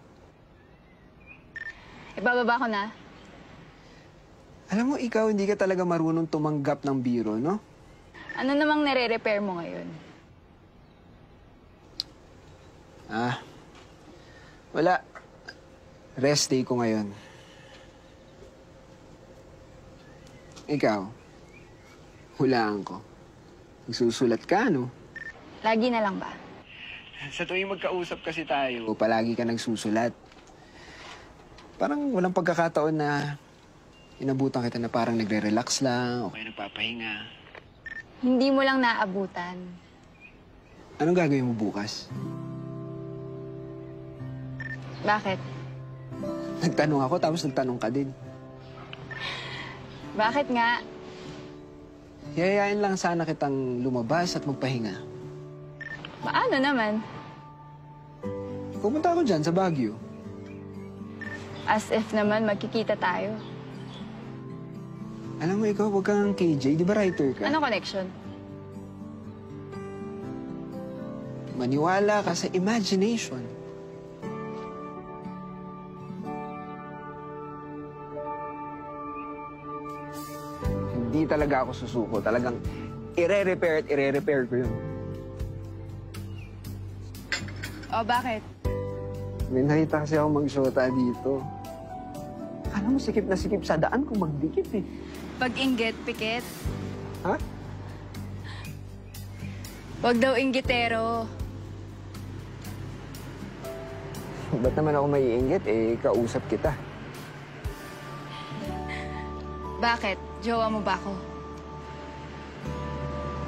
Speaker 2: Ibababa ko na.
Speaker 1: Alam mo, ikaw hindi ka talaga marunong tumanggap ng biro, no?
Speaker 2: Ano namang nire-repair mo ngayon?
Speaker 1: Wala. Rest day ko ngayon. Ikaw, hulaan ko. Nagsusulat ka, no?
Speaker 2: Lagi na lang ba?
Speaker 9: Sa tuwing magkausap kasi tayo.
Speaker 1: O palagi ka nagsusulat. Parang walang pagkakataon na inabutan kita na parang nagre-relax lang o kaya nagpapahinga.
Speaker 2: Hindi mo lang naabutan.
Speaker 1: Anong gagawin mo bukas?
Speaker 2: Bakit?
Speaker 1: Nagtanong ako tapos nagtanong ka din.
Speaker 2: Bakit nga?
Speaker 1: Yayain lang sana kitang lumabas at magpahinga.
Speaker 2: Paano naman?
Speaker 1: Pumunta ako dyan sa Baguio.
Speaker 2: As if naman magkikita tayo.
Speaker 1: Alam mo ikaw, huwag kang KJ. Di ba writer ka?
Speaker 2: Ano connection?
Speaker 1: Maniwala ka sa imagination. Hindi talaga ako susuko. Talagang ire-repair ko yun.
Speaker 2: O, bakit?
Speaker 1: May nakita kasi ako mag-shota dito. Alam mo, sikip na sikip sa daan kung magdikit eh.
Speaker 2: Pag-inggit, pikit.
Speaker 1: Ha?
Speaker 2: Huwag daw inggitero.
Speaker 1: Ba't naman ako maiinggit? Eh, kausap kita.
Speaker 2: Bakit? Jowa mo ba ako?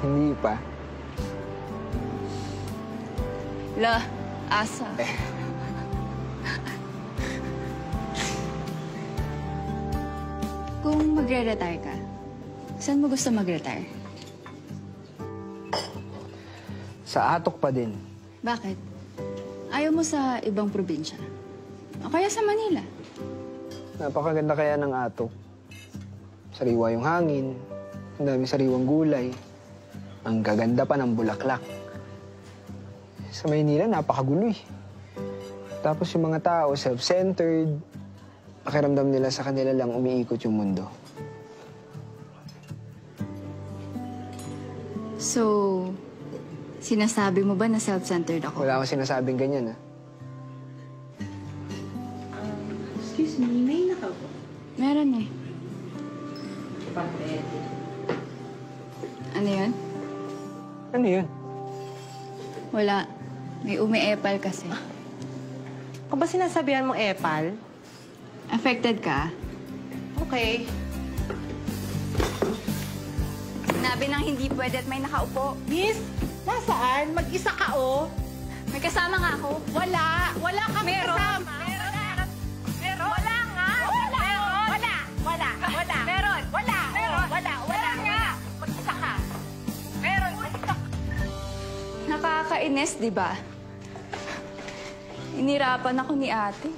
Speaker 1: Hindi pa.
Speaker 2: La, asa. Kung magre-retire ka, saan mo gusto mag-retire?
Speaker 1: Sa Atok pa din.
Speaker 2: Bakit? Ayaw mo sa ibang probinsya? O kaya sa Manila?
Speaker 1: Napakaganda kaya ng Atok. Sariwa yung hangin, ang dami sariwang gulay, ang gaganda pa ng bulaklak. Sa Maynila, napakagulo eh. Tapos yung mga tao, self-centered, pakiramdam nila sa kanila lang umiikot yung mundo.
Speaker 2: So, sinasabi mo ba na self-centered ako?
Speaker 1: Wala akong sinasabing ganyan, ah.
Speaker 7: Excuse me, may nakaupo.
Speaker 2: Meron eh. Ano yun?
Speaker 1: Ano yun?
Speaker 2: Wala. May umi-epal kasi.
Speaker 11: Kung ba sinasabihan mong epal?
Speaker 2: Affected ka?
Speaker 11: Okay.
Speaker 2: Sinabi nang hindi pwede at may nakaupo.
Speaker 7: Miss, nasaan? Mag-isa ka, oh.
Speaker 2: May kasama nga ako.
Speaker 7: Wala. Wala kami kasama.
Speaker 10: Meron? Wala nga! Wala! Wala! Wala! Wala! Meron! Wala! Meron! Wala! Wala nga! Mag-isa ka! Meron! Mag-isa ka!
Speaker 2: Nakakainis, di ba? Inirapan ako ni ate.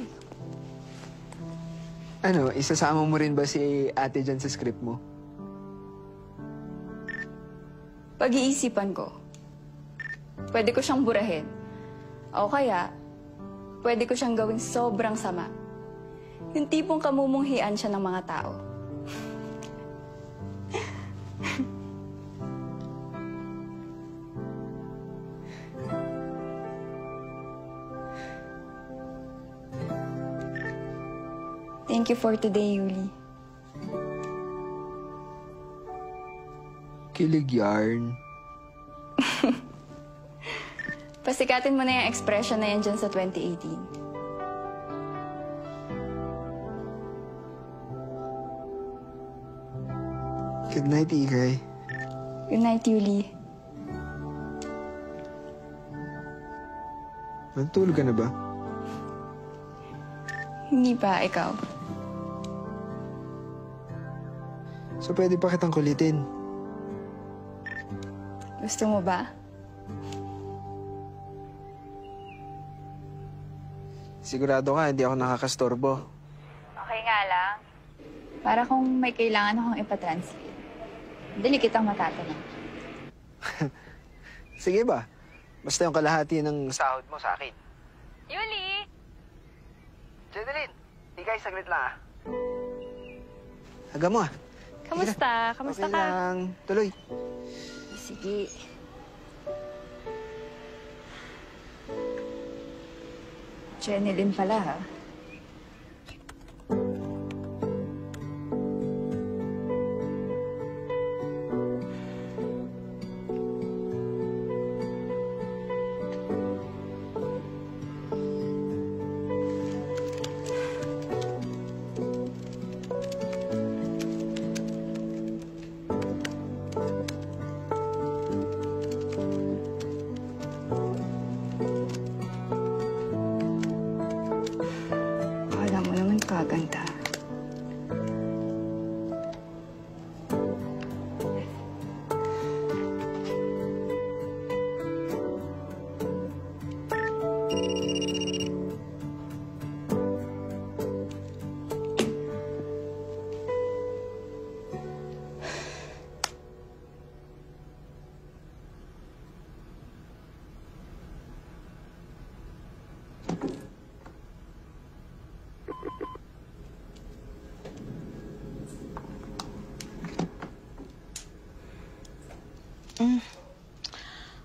Speaker 1: Ano, isasama mo rin ba si ate dyan sa script mo?
Speaker 2: Pag-iisipan ko, pwede ko siyang burahin. O kaya, pwede ko siyang gawing sobrang sama. Yung tipong kamumunghian siya ng mga tao. Thank you for today, Yuli.
Speaker 1: Kilig yarn.
Speaker 2: Pasikatin mo na yung expression na yan dyan sa 2018.
Speaker 1: Good night, Ikay.
Speaker 2: Good night, Yuli.
Speaker 1: Matulog ka na ba?
Speaker 2: Hindi pa, ikaw.
Speaker 1: So pwede pa kitang kulitin.
Speaker 2: Gusto mo ba?
Speaker 1: Sigurado ka, hindi ako nakakastorbo.
Speaker 2: Okay nga lang. Para kung may kailangan akong ipatranslate. Dali kitang matatanong.
Speaker 1: Sige ba? Basta yung kalahati ng sahod mo sa akin.
Speaker 10: Yuli!
Speaker 1: Jeneline, Ikay, saglit lang ah. Haga mo ah.
Speaker 10: Kamusta? Kamusta
Speaker 1: Okay
Speaker 10: ka?
Speaker 1: lang. Tuloy.
Speaker 2: Sige. Jeneline pala, ha? Akala mo naman kaganda.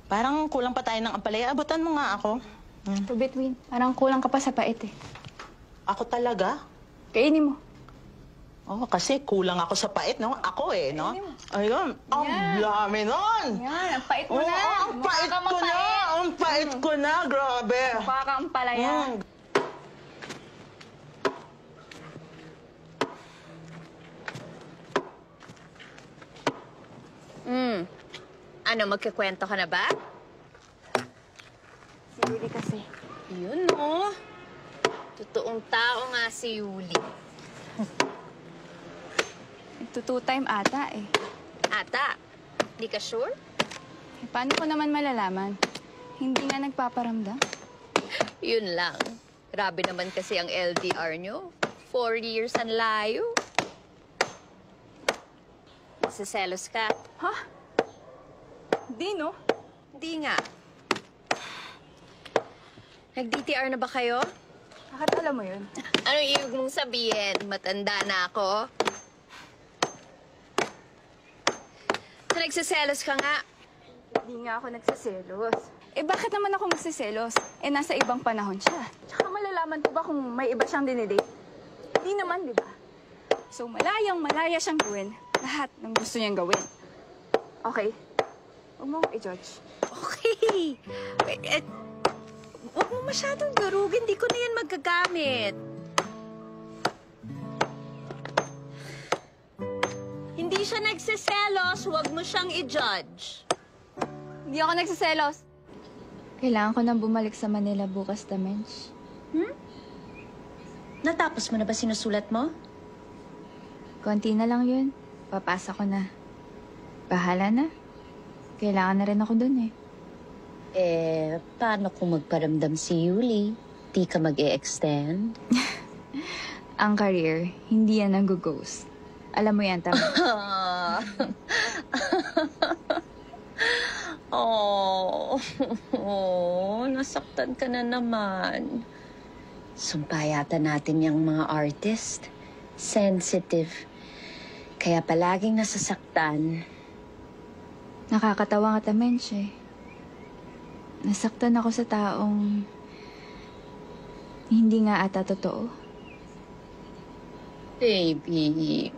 Speaker 7: Parang kulang pa tayo ng ampalaya. Abutan mo nga ako.
Speaker 2: To between, parang kulang ka pa sa pait eh.
Speaker 7: Ako talaga?
Speaker 2: Kainin mo.
Speaker 7: Oo, kasi kulang ako sa pait, no? Ako eh, no? Ayun. Ang dami nun!
Speaker 2: Yan, ang pait mo
Speaker 7: Oo,
Speaker 2: na.
Speaker 7: ang pait ko na! Ang pait ko na! Grabe!
Speaker 2: Mukha kang palaya.
Speaker 8: Ano, magkikwento ka na ba?
Speaker 2: Si Yuli kasi.
Speaker 8: Yun, no? Totoong tao nga si Yuli.
Speaker 2: 2 time ata eh.
Speaker 8: Ata, di ka sure?
Speaker 2: Eh, paano ko naman malalaman? Hindi nga nagpaparamdam.
Speaker 8: Yun lang. Grabe naman kasi ang LDR nyo. 4 years ang layo. Nagsiselos ka?
Speaker 2: Ha? Di, no?
Speaker 8: Di nga. Nag-DTR na ba kayo?
Speaker 2: Bakit alam mo yun?
Speaker 8: Anong ibig mong sabihin? Matanda na ako? So, nagsiselos ka nga?
Speaker 2: Hindi nga ako nagsiselos. Eh, bakit naman ako magsiselos? Eh, nasa ibang panahon siya. Tsaka malalaman ko ba kung may iba siyang dinidate? Hindi naman, di ba? So, malayang-malaya siyang gawin lahat ng gusto niyang gawin. Okay? Huwag mo akong i-judge.
Speaker 8: Okay. Huwag mo masyadong durugin. Hindi ko na yan magagamit. Hindi siya nagsiselos. Huwag mo siyang i-judge.
Speaker 2: Hindi ako nagsiselos. Kailangan ko nang bumalik sa Manila bukas, Tamench.
Speaker 8: Natapos mo na ba sinusulat mo?
Speaker 2: Konti na lang yun. Papasa ko na. Bahala na. Kailangan na rin ako dun eh.
Speaker 8: Paano kung magparamdam si Yuli? Di ka mag-e-extend?
Speaker 2: Ang career, hindi yan nag-ghost. Alam mo yan, tama?
Speaker 8: Nasaktan ka na naman. Sumpayatan natin yung mga artist. Sensitive. Kaya palaging nasasaktan.
Speaker 2: Nakakatawa ka, Tamench eh. Nasaktan ako sa taong hindi nga ata totoo.
Speaker 8: Baby.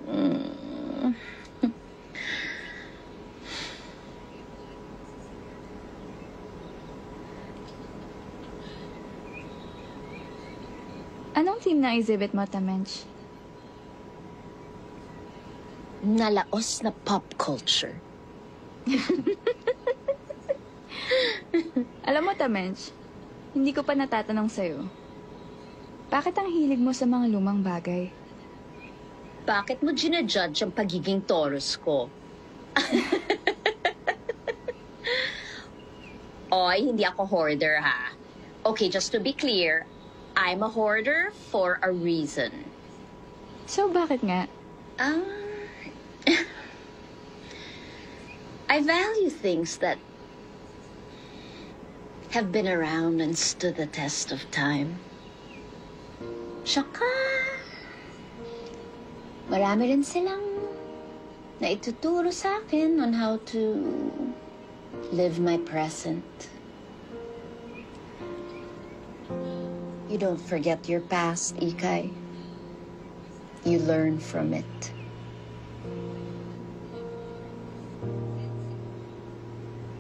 Speaker 2: Anong theme ng exhibit mo, Tamench?
Speaker 8: Nalaos na pop culture.
Speaker 2: Alam mo, Tamench, hindi ko pa natatanong sa'yo. Bakit ang hilig mo sa mga lumang bagay?
Speaker 8: Bakit mo ginajudge ang pagiging Taurus ko? Oy, hindi ako hoarder, ha? Okay, just to be clear, I'm a hoarder for a reason.
Speaker 2: So, bakit nga?
Speaker 8: I value things that have been around and stood the test of time. Tsaka, marami rin silang naituturo sa akin on how to live my present. You don't forget your past, Ikay. You learn from it.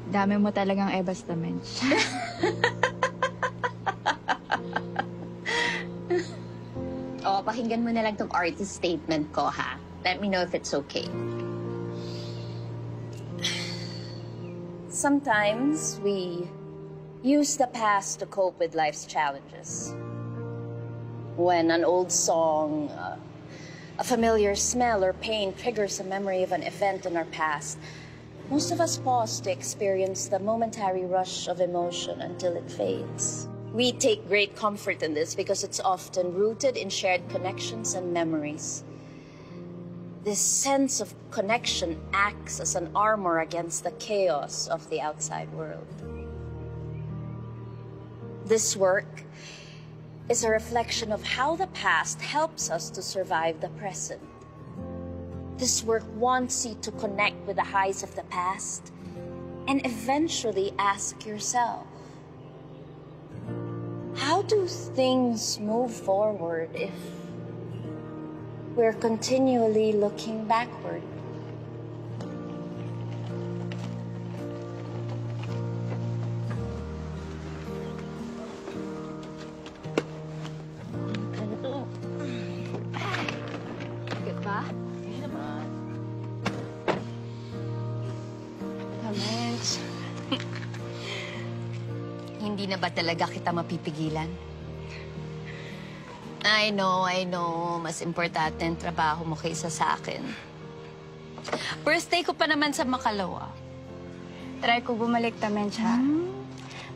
Speaker 2: Dami mo talagang ebas, Tamench.
Speaker 8: Pakinggan mo na lang tong artist statement ko, ha? Let me know if it's okay. Sometimes we use the past to cope with life's challenges. When an old song, a familiar smell or pain triggers a memory of an event in our past, most of us pause to experience the momentary rush of emotion until it fades. We take great comfort in this because it's often rooted in shared connections and memories. This sense of connection acts as an armor against the chaos of the outside world. This work is a reflection of how the past helps us to survive the present. This work wants you to connect with the highs of the past and eventually ask yourself, how do things move forward if we're continually looking backward?
Speaker 2: Bakit ba?
Speaker 7: Hindi naman.
Speaker 2: Tamench.
Speaker 8: Hindi na ba talaga kita mapipigilan? I know. Mas importante ang trabaho mo kaysa sa akin. Birthday ko pa naman sa Makalawa.
Speaker 2: Try ko bumalik, Tamensya.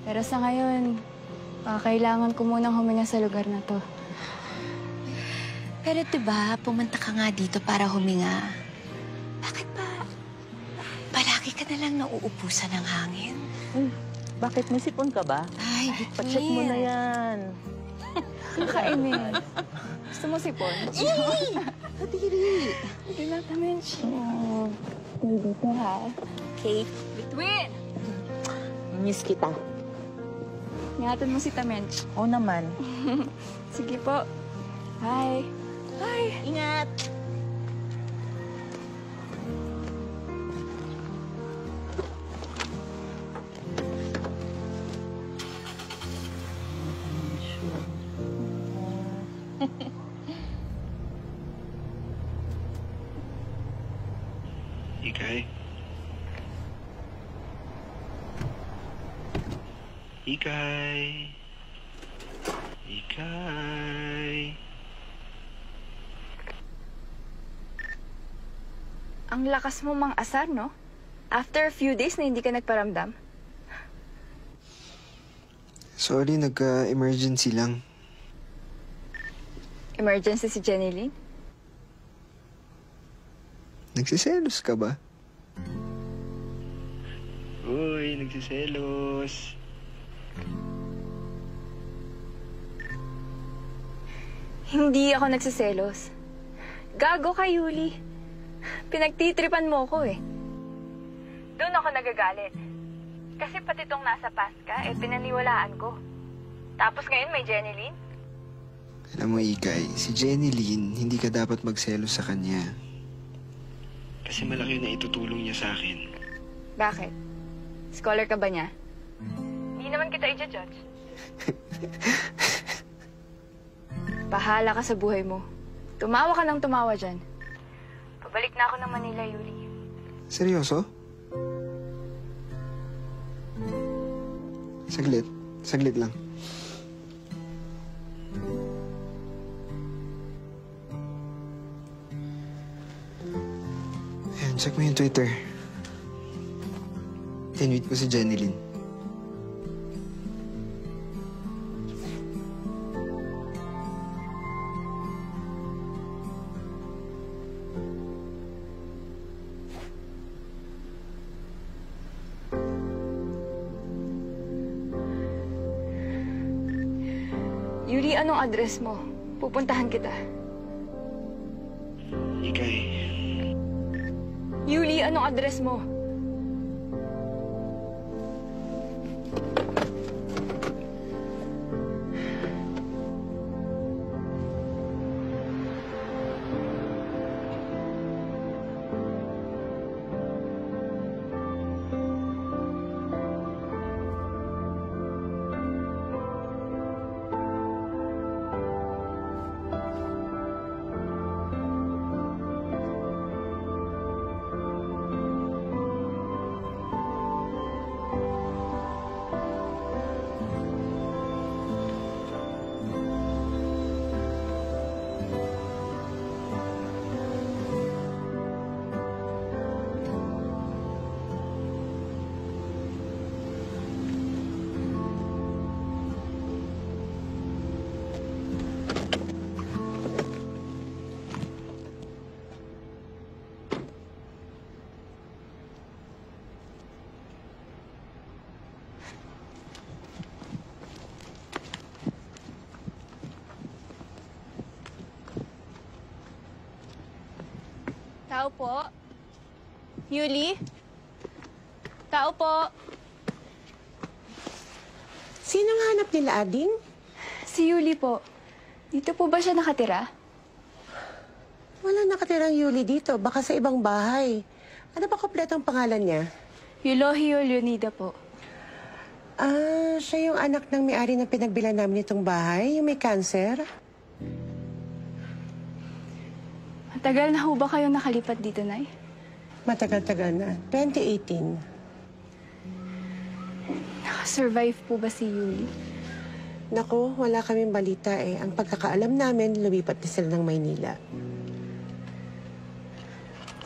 Speaker 2: Pero sa ngayon, kailangan ko munang huminga sa lugar na to.
Speaker 8: Pero diba, pumunta ka nga dito para huminga. Bakit ba palagi ka na lang nauubusan ng hangin?
Speaker 7: Bakit? May sipon ka ba?
Speaker 8: Ay,
Speaker 7: Pa-check mo na yan.
Speaker 2: Kakainin. Gusto mo sipon?
Speaker 7: Kadiri!
Speaker 2: Hindi na, Tamensya. Nandito ha.
Speaker 8: Okay.
Speaker 2: Between!
Speaker 7: Miss kita.
Speaker 2: Ingatan mo si Tamensya.
Speaker 7: Oo naman.
Speaker 2: Sige po. Bye. Bye.
Speaker 7: Ingat!
Speaker 9: Ikay? Ikay? Ikay?
Speaker 2: Ang lakas mo mang asar, no? After a few days na hindi ka nagparamdam.
Speaker 1: Sorry, nagka-emergency lang.
Speaker 2: Emergency si Jenny Lynn?
Speaker 1: Nagsiselos ka ba?
Speaker 9: Uy, nagsiselos.
Speaker 2: Hindi ako nagsiselos. Gago ka, Yuli. Pinagtitripan mo ko eh. Doon ako nagagalit. Kasi pati tong nasa past ka, pinaniwalaan ko. Tapos ngayon may Jenny Lynn?
Speaker 1: Alam mo, Ikay, si Jenny Lynn, hindi ka dapat magselos sa kanya.
Speaker 9: Kasi malaki na itutulong niya sa akin.
Speaker 2: Bakit? Scholar ka ba niya? Hindi naman kita i-judge. Bahala ka sa buhay mo. Tumawa ka ng tumawa dyan. Pabalik na ako ng Manila, Yuli.
Speaker 1: Seryoso? Saglit. Saglit lang. Ayan, check mo yung Twitter. Tinweet ko si Jenny Lynn.
Speaker 2: Yuli, anong address mo? Pupuntahan kita.
Speaker 9: Ikay,
Speaker 2: Yuli, anong address mo? Tao po. Yuli? Tao po.
Speaker 11: Sinong hanap nila, Ading?
Speaker 2: Si Yuli po. Dito po ba siya nakatira?
Speaker 11: Wala nakatirang Yuli dito. Baka sa ibang bahay. Ano ba kompletong pangalan niya?
Speaker 2: Eulogio Leonida po.
Speaker 11: Ah, siya yung anak ng may-ari ng pinagbilan namin itong bahay, yung may cancer.
Speaker 2: Matagal na ho ba kayong nakalipat dito, Nay?
Speaker 11: Matagal-tagal na. 2018.
Speaker 2: Nakasurvive po ba si Yuli?
Speaker 11: Naku, wala kaming balita eh. Ang pagkakaalam namin, lumipat na sila ng Maynila.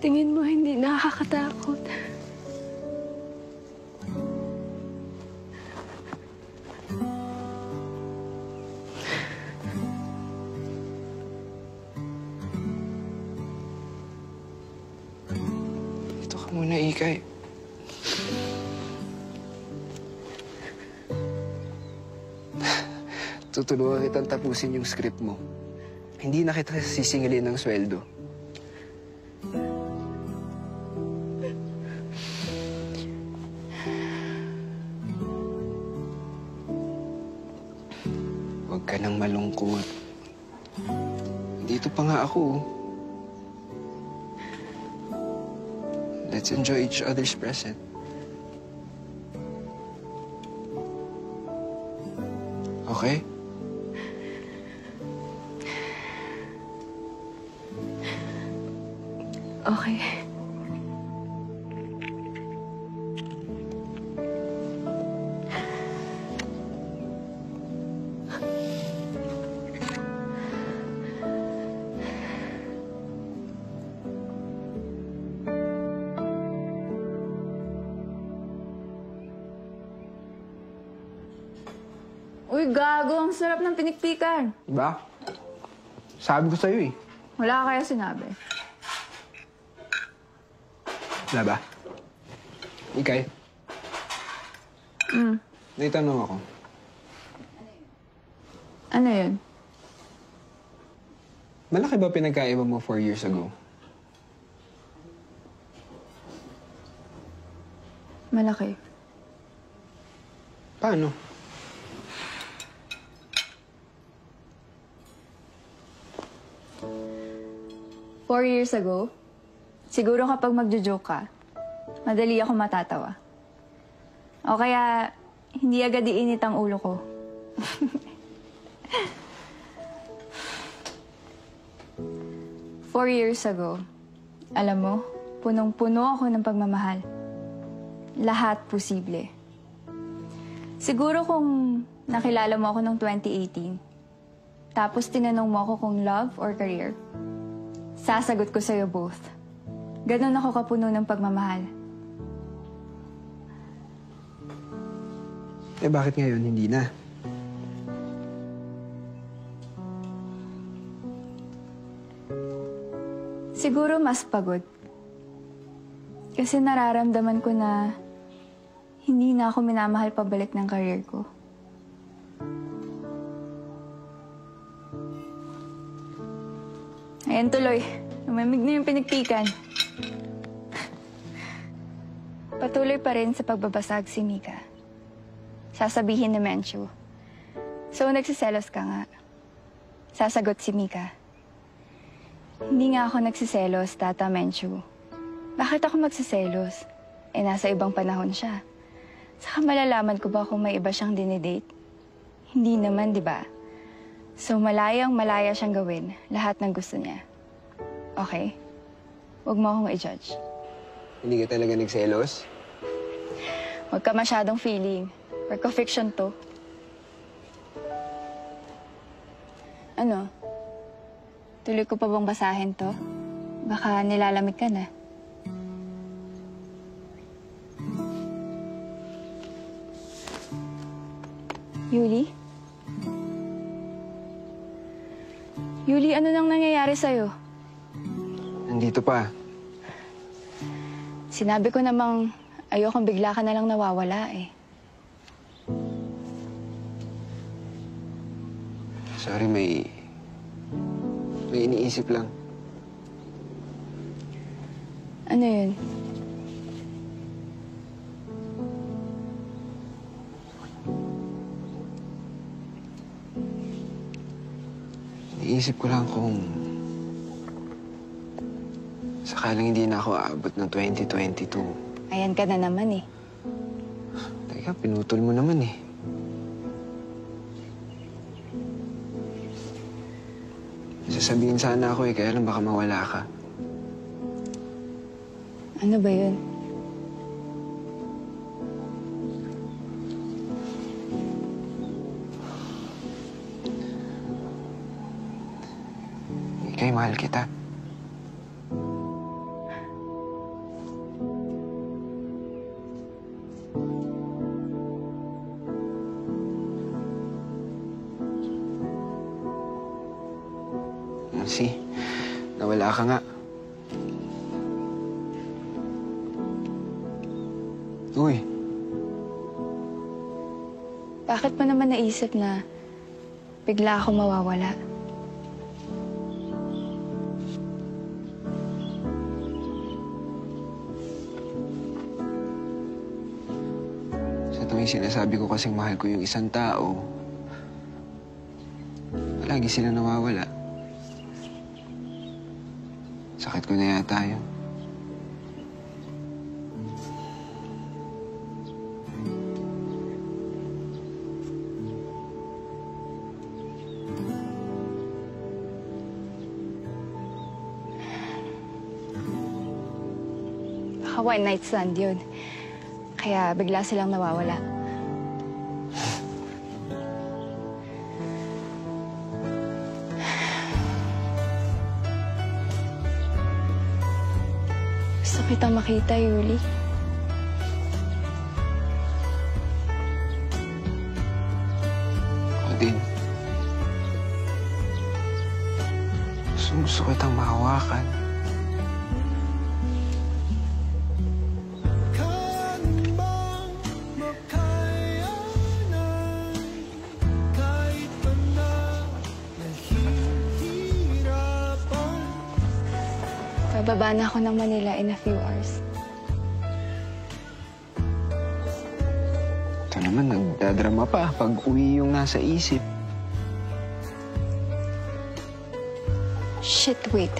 Speaker 2: tingin mo hindi nakakatakot.
Speaker 1: Ito ka muna, Ikay. Tutulungan kitang tapusin yung script mo. Hindi na kita sisingilin ng sweldo. Huwag ka nang malungkot. Dito pa nga ako. Let's enjoy each other's present. Okay?
Speaker 2: Okay. Uy, gago. Ang sarap ng pinikpikan.
Speaker 1: Diba? Sabi ko sa'yo eh.
Speaker 2: Wala kaya sinabi.
Speaker 1: Wala ba? Ikay? May tanong ako.
Speaker 2: Ano yun?
Speaker 1: Malaki ba pinagkaiba mo 4 years ago?
Speaker 2: Malaki.
Speaker 1: Paano?
Speaker 2: Four years ago, siguro kapag magjo-joke ka, madali ako matatawa. O kaya, hindi agad iinit ang ulo ko. Four years ago, alam mo, punong-puno ako ng pagmamahal. Lahat posible. Siguro kung nakilala mo ako noong 2018, tapos tinanong mo ako kung love or career, sasagot ko sa'yo both. Ganon ako kapuno ng pagmamahal.
Speaker 1: Eh bakit ngayon hindi na?
Speaker 2: Siguro mas pagod. Kasi nararamdaman ko na hindi na ako minamahal pabalik ng career ko. Ayan tuloy. Lumamig na yung pinagpikan. Patuloy pa rin sa pagbabasag si Mika. Sasabihin ni Menchu. So, nagsiselos ka nga. Sasagot si Mika. Hindi nga ako nagsiselos, Tata Menchu. Bakit ako magsiselos? Eh, nasa ibang panahon siya. Saka malalaman ko ba kung may iba siyang dinidate? Hindi naman, di ba? So, malayang-malaya siyang gawin lahat ng gusto niya. Okay? Huwag mo akong i-judge.
Speaker 1: Hindi ka talaga nagselos?
Speaker 2: Huwag ka masyadong feeling. Work of fiction to. Ano? Tuloy ko pa bang basahin to? Baka nilalamig ka na. Yuli? Yuli, ano nang nangyayari sa'yo?
Speaker 1: Nandito pa.
Speaker 2: Sinabi ko namang ayokong bigla ka na lang nawawala eh.
Speaker 1: Sorry, may iniisip lang.
Speaker 2: Ano yun?
Speaker 1: Iniisip ko lang kung sakaling hindi na ako aabot ng 2022.
Speaker 2: Ayan ka na naman eh.
Speaker 1: Teka, pinutol mo naman eh. Sasabihin sana ako eh, kaya lang baka mawala ka.
Speaker 2: Ano ba yun?
Speaker 1: Ikay, mahal kita. See, nawala ka nga. Uy,
Speaker 2: Bakit mo naman naisip na bigla ako mawawala?
Speaker 1: sa tuwing sinasabi ko kasing mahal ko yung isang tao, palagi sila nawawala. Sakit ko na yata yun.
Speaker 2: Baka one night stand yun. Kaya bigla silang nawawala. Gusto kitang makita, Yuli.
Speaker 1: Ako din. Gusto kitang mahawakan.
Speaker 2: Bababa na ako ng Manila in a few hours.
Speaker 1: Ito naman, nagdadrama pa pag uwi yung nasa isip.
Speaker 2: Shit, wait.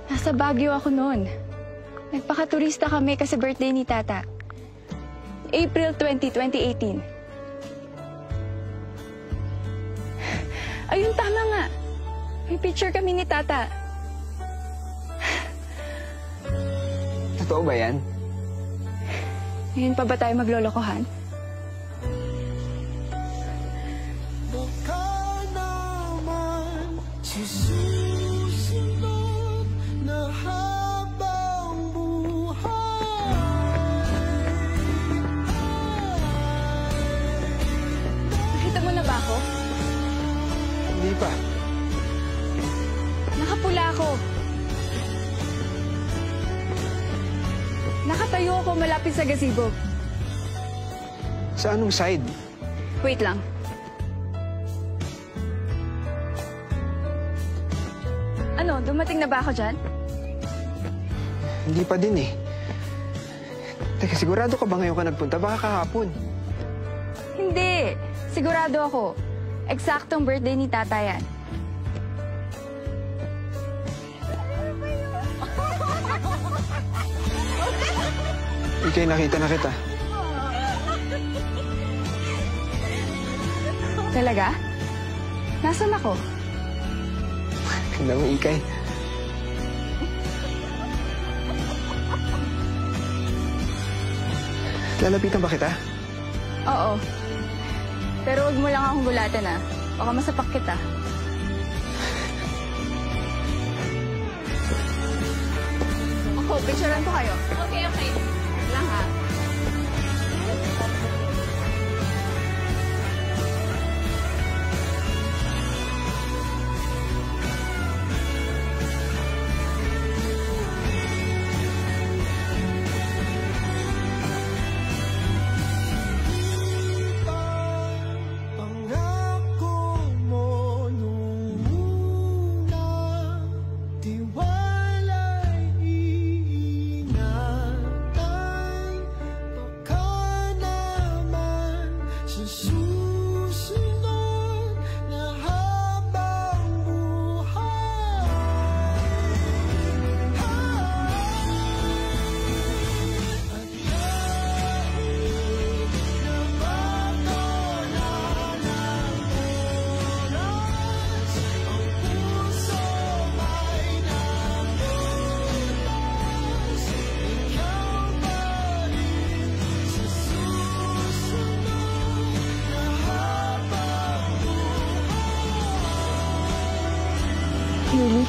Speaker 2: Nasa Baguio ako noon. Nagpakaturista kami kasi birthday ni Tata. April 20, 2018. Ayun, tama nga. May picture kami ni Tata.
Speaker 1: Totoo ba yan?
Speaker 2: Ngayon pa ba tayo maglolokohan? Nakita mo na ba ako?
Speaker 1: Hindi pa.
Speaker 2: Nakapula ako. Nakatayo ako malapit sa gazebo.
Speaker 1: Sa anong side?
Speaker 2: Wait lang. Ano, dumating na ba ako dyan?
Speaker 1: Hindi pa din eh. Teka, sigurado ka ba ngayon ka nagpunta? Baka kahapon.
Speaker 2: Hindi. Sigurado ako. Eksaktong birthday ni Tata yan.
Speaker 1: Ikay, nakita na kita.
Speaker 2: Talaga? Nasaan ako?
Speaker 1: Ganda mo, Ikay. Lalapitan ba kita?
Speaker 2: Oo. Pero huwag mo lang akong gulatan, ah. Baka masapak kita. Ako, picturean ko kayo. Okay, okay. Lang, ha? Yuli.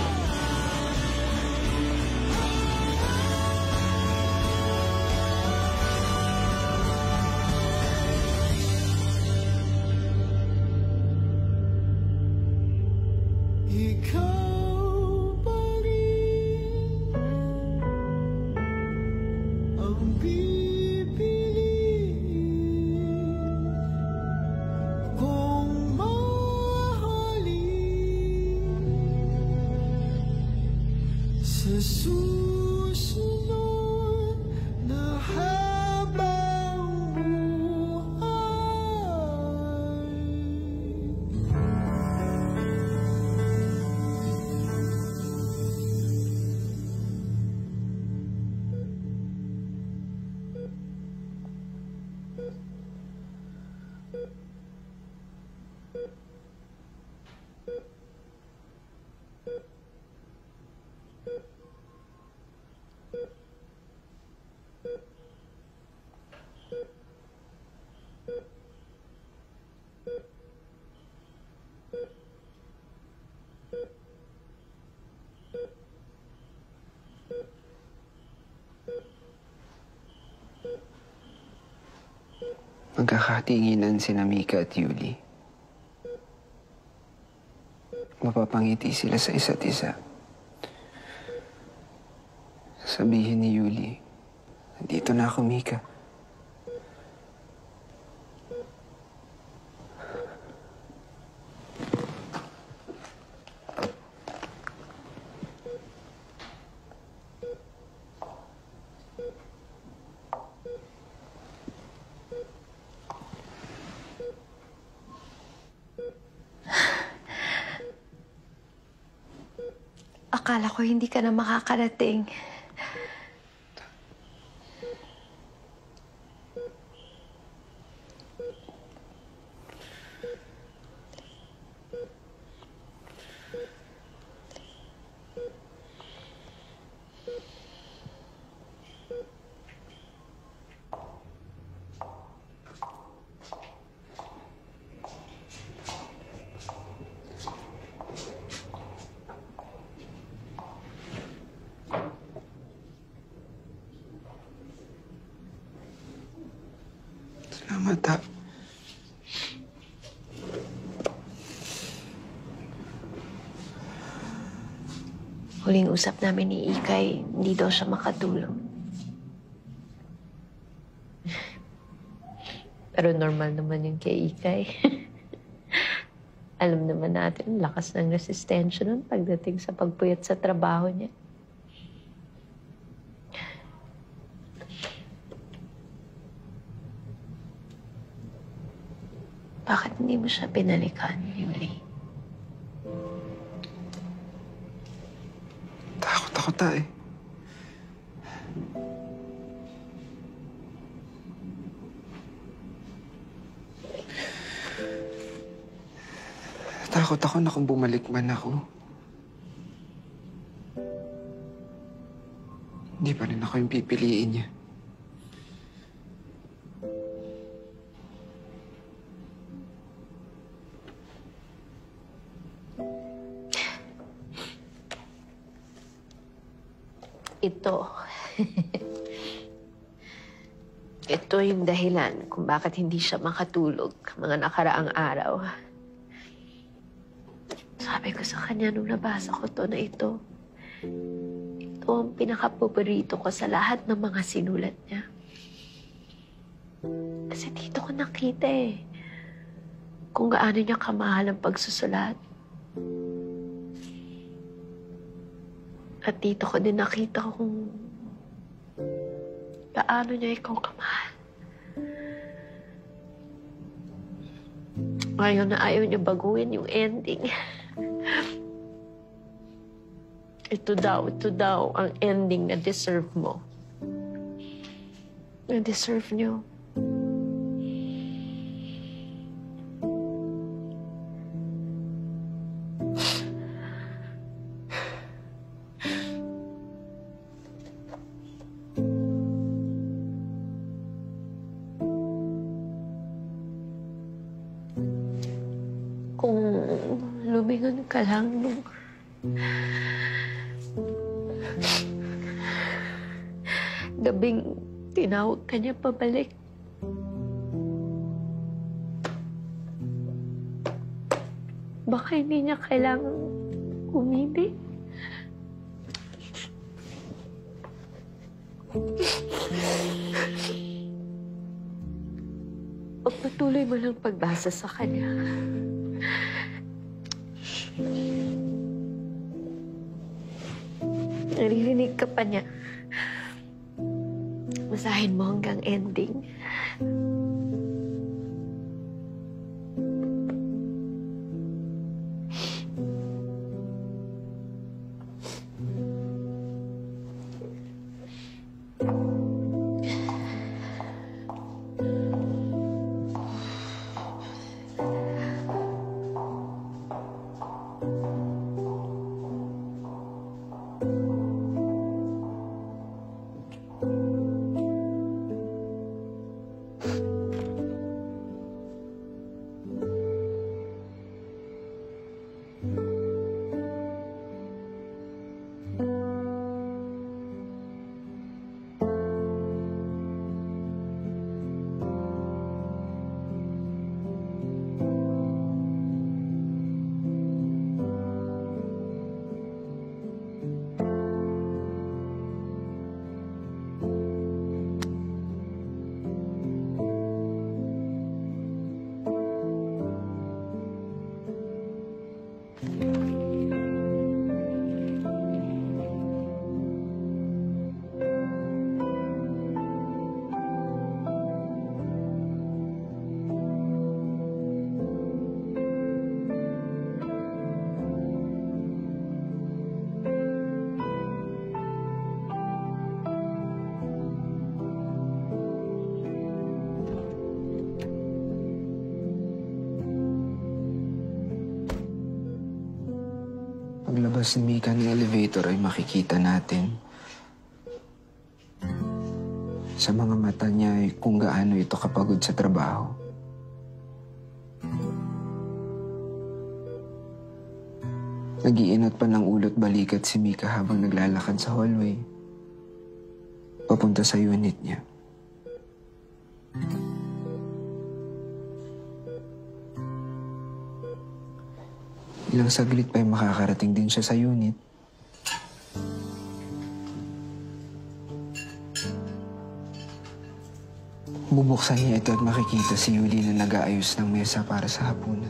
Speaker 12: ikaw pa rin ang pipiliin kong mahalin sa susunod na habang buhay.
Speaker 1: Magkakatinginan sina Mika at Yuli. Mapapangiti sila sa isa't isa. Sabihin ni Yuli, nandito na ako, Mika.
Speaker 13: Akala ko hindi ka na makakarating.
Speaker 1: Salamat, ha.
Speaker 13: Huling usap namin ni Ikay, hindi daw siya makatulog. Pero normal naman yung kay Ikay. Alam naman natin, lakas ng resistensya nun pagdating sa pagpuyat sa trabaho niya. Bakit hindi mo siya pinalikan, Yuli?
Speaker 1: Takot ako, Tay. Takot ako na kung bumalik man ako, hindi pa rin ako yung pipiliin niya.
Speaker 13: Ito. Ito yung dahilan kung bakit hindi siya makatulog mga nakaraang araw. Sabi ko sa kanya nung nabasa ko to na ito ang pinaka-paborito ko sa lahat ng mga sinulat niya. Kasi dito ko nakita kung gaano niya kamahal ang pagsusulat. At dito ko din nakita kung gaano niya ikaw kamahal. Ayaw na ayaw niya baguhin yung ending. Ito daw ang ending na deserve mo. Na deserve niyo. Kung lumingon ka lang nung gabing tinawag ka niya pabalik. Baka hindi niya kailangan umibig. Pagpatuloy mo lang pagbasa sa kanya. Naririnig ka pa niya. Basahin mo hanggang ending.
Speaker 1: Paglabas ni Mika ng elevator ay makikita natin sa mga mata niya ay kung gaano ito kapagod sa trabaho. Nag-iinat pa ng ulot balikat si Mika habang naglalakad sa hallway papunta sa unit niya. Ilang saglit pa ay makakarating din siya sa unit. Bubuksan niya ito at makikita si Yuli na nag-aayos ng mesa para sa hapunan.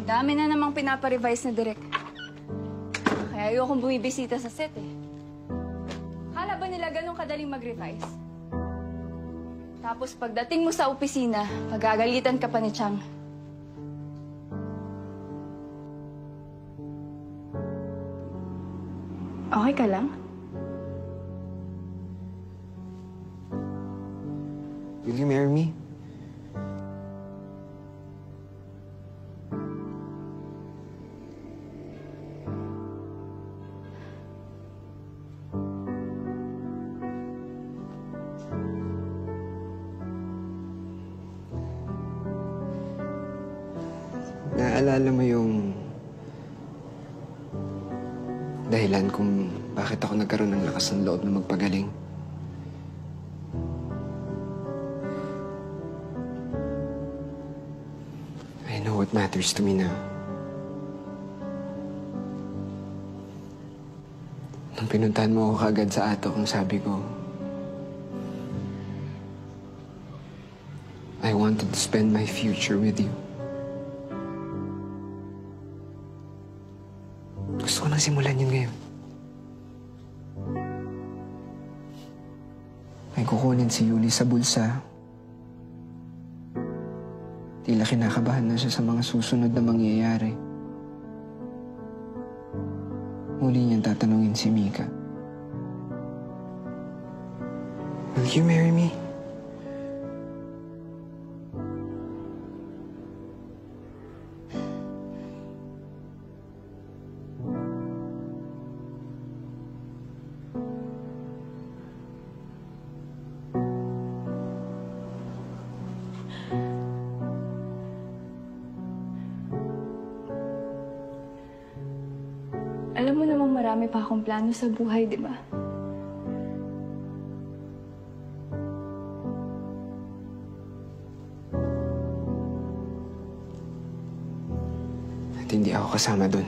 Speaker 2: Dami na namang pinapa-revise na direct. Kaya ayokong bumibisita sa set eh. Kala ba nila ganun kadaling mag-revise? Tapos pagdating mo sa opisina, pagagalitan ka pa ni Chang. Okay ka lang?
Speaker 1: Will you marry me? Naalala mo yung dahilan kung bakit ako nagkaroon ng lakas ng loob na magpagaling? I know what matters to me now. Nung pinuntahan mo ako kaagad sa ato kung sabi ko, I wanted to spend my future with you. Gusto ko nang simulan yun ngayon. May kukunin si Yuli sa bulsa. Tila kinakabahan na siya sa mga susunod na mangyayari. Muli niyang tatanungin si Mika. Will you marry me?
Speaker 2: Alam mo namang marami pa akong plano sa buhay, di ba?
Speaker 1: At hindi ako kasama dun.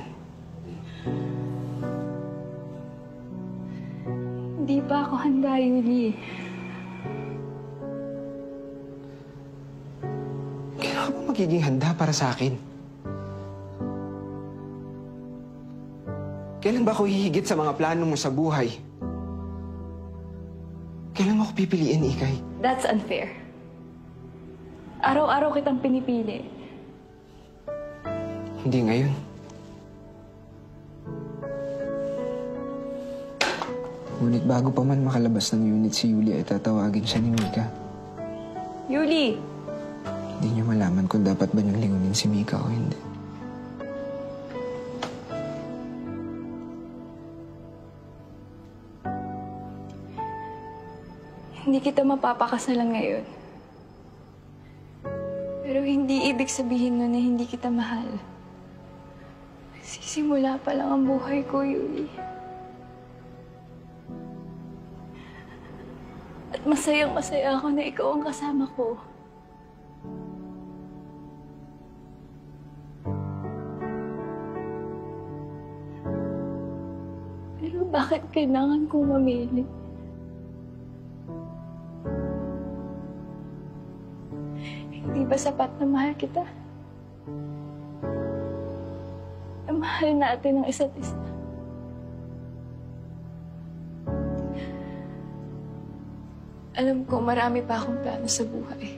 Speaker 2: Hindi pa ako handa, Yuli.
Speaker 1: Kailan ka ba magiging handa para sa akin? Kailan ba ako hihigit sa mga plano mo sa buhay? Kailan mo ako pipiliin, Ikay?
Speaker 2: That's unfair. Araw-araw kitang pinipili.
Speaker 1: Hindi ngayon. Ngunit bago pa man makalabas ng unit si Yuli ay tatawagin siya ni Mika.
Speaker 2: Yuli!
Speaker 1: Hindi niyo malaman kung dapat ba niyong lingunin si Mika o hindi.
Speaker 2: Hindi kita mapapakasalan ngayon. Pero hindi ibig sabihin nun na hindi kita mahal. Sisimula pa lang ang buhay ko, Yuli. At masayang-masaya ako na ikaw ang kasama ko. Pero bakit kailangan kong mamili? Hindi ba sapat na mahal kita? Na mahal natin ang isa't isa. Alam ko marami pa akong plano sa buhay.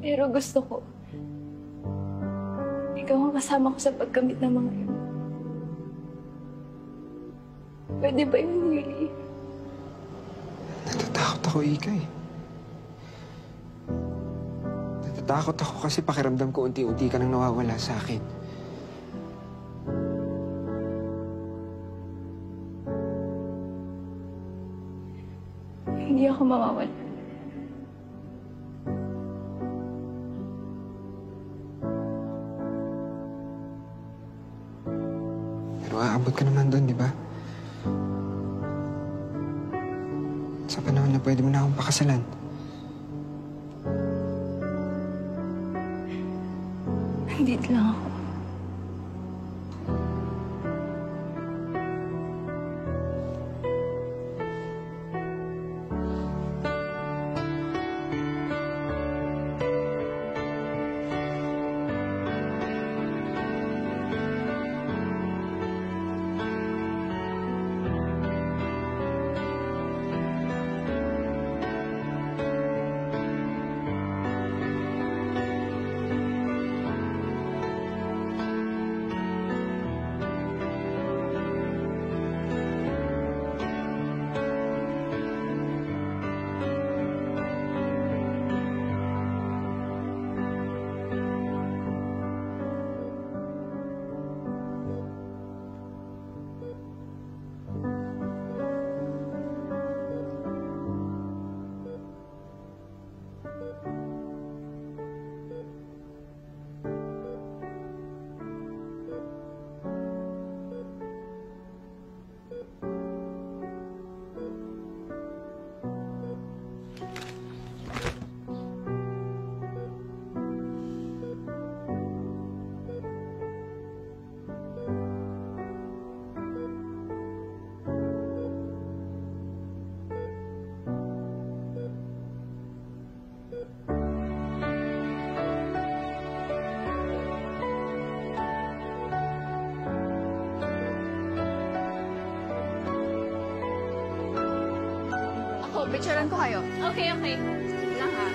Speaker 2: Pero gusto ko, ikaw ang kasama ko sa pagkamit ng mga yun. Pwede ba yun, Yuli?
Speaker 1: Natatakot ako, Ikay. Natatakot ako kasi pakiramdam ko unti-unti ka nang nawawala sa akin.
Speaker 2: Hindi ako mawawala.
Speaker 1: Pero aabot ka naman doon, di ba? Sa panahon na pwede mo na akong pakasalan.
Speaker 2: Nandito lang ako.
Speaker 10: Picturean ko kayo. Okay, okay. Sige lang ha.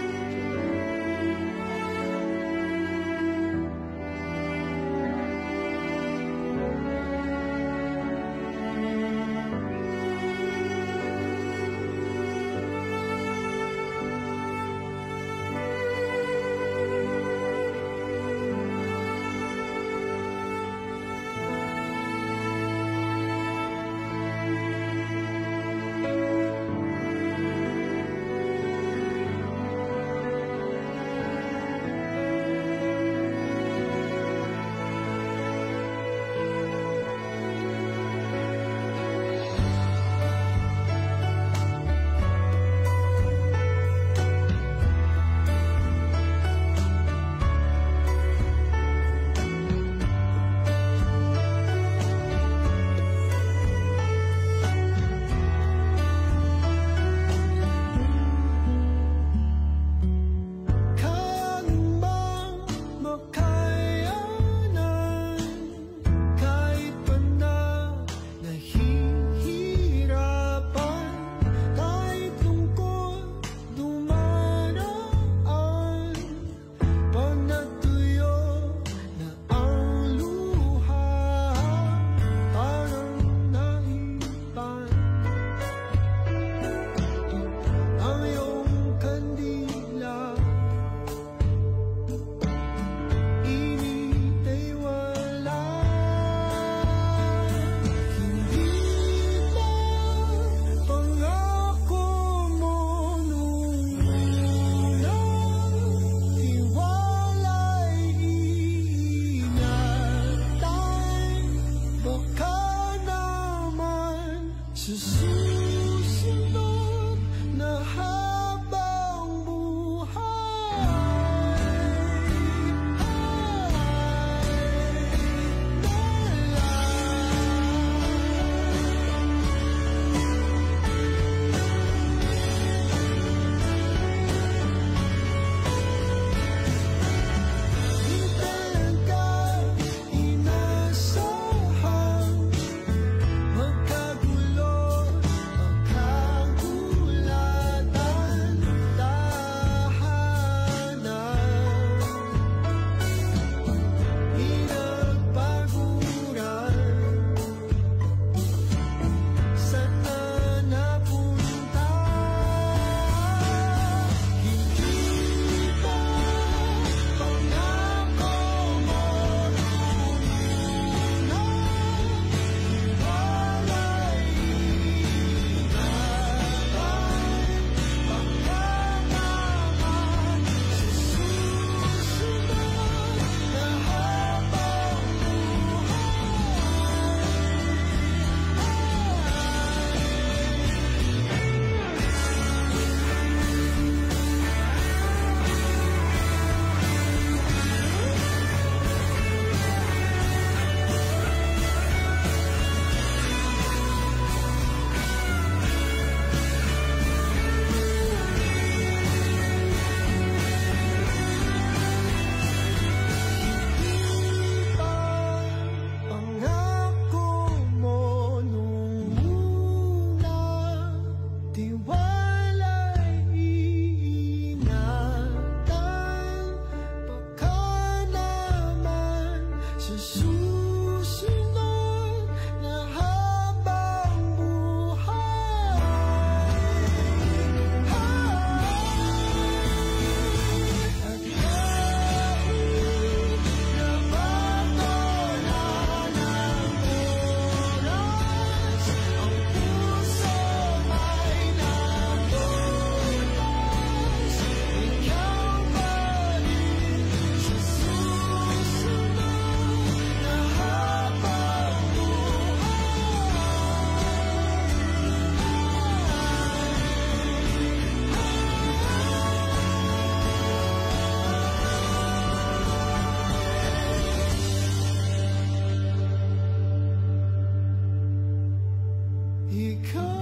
Speaker 12: ikaw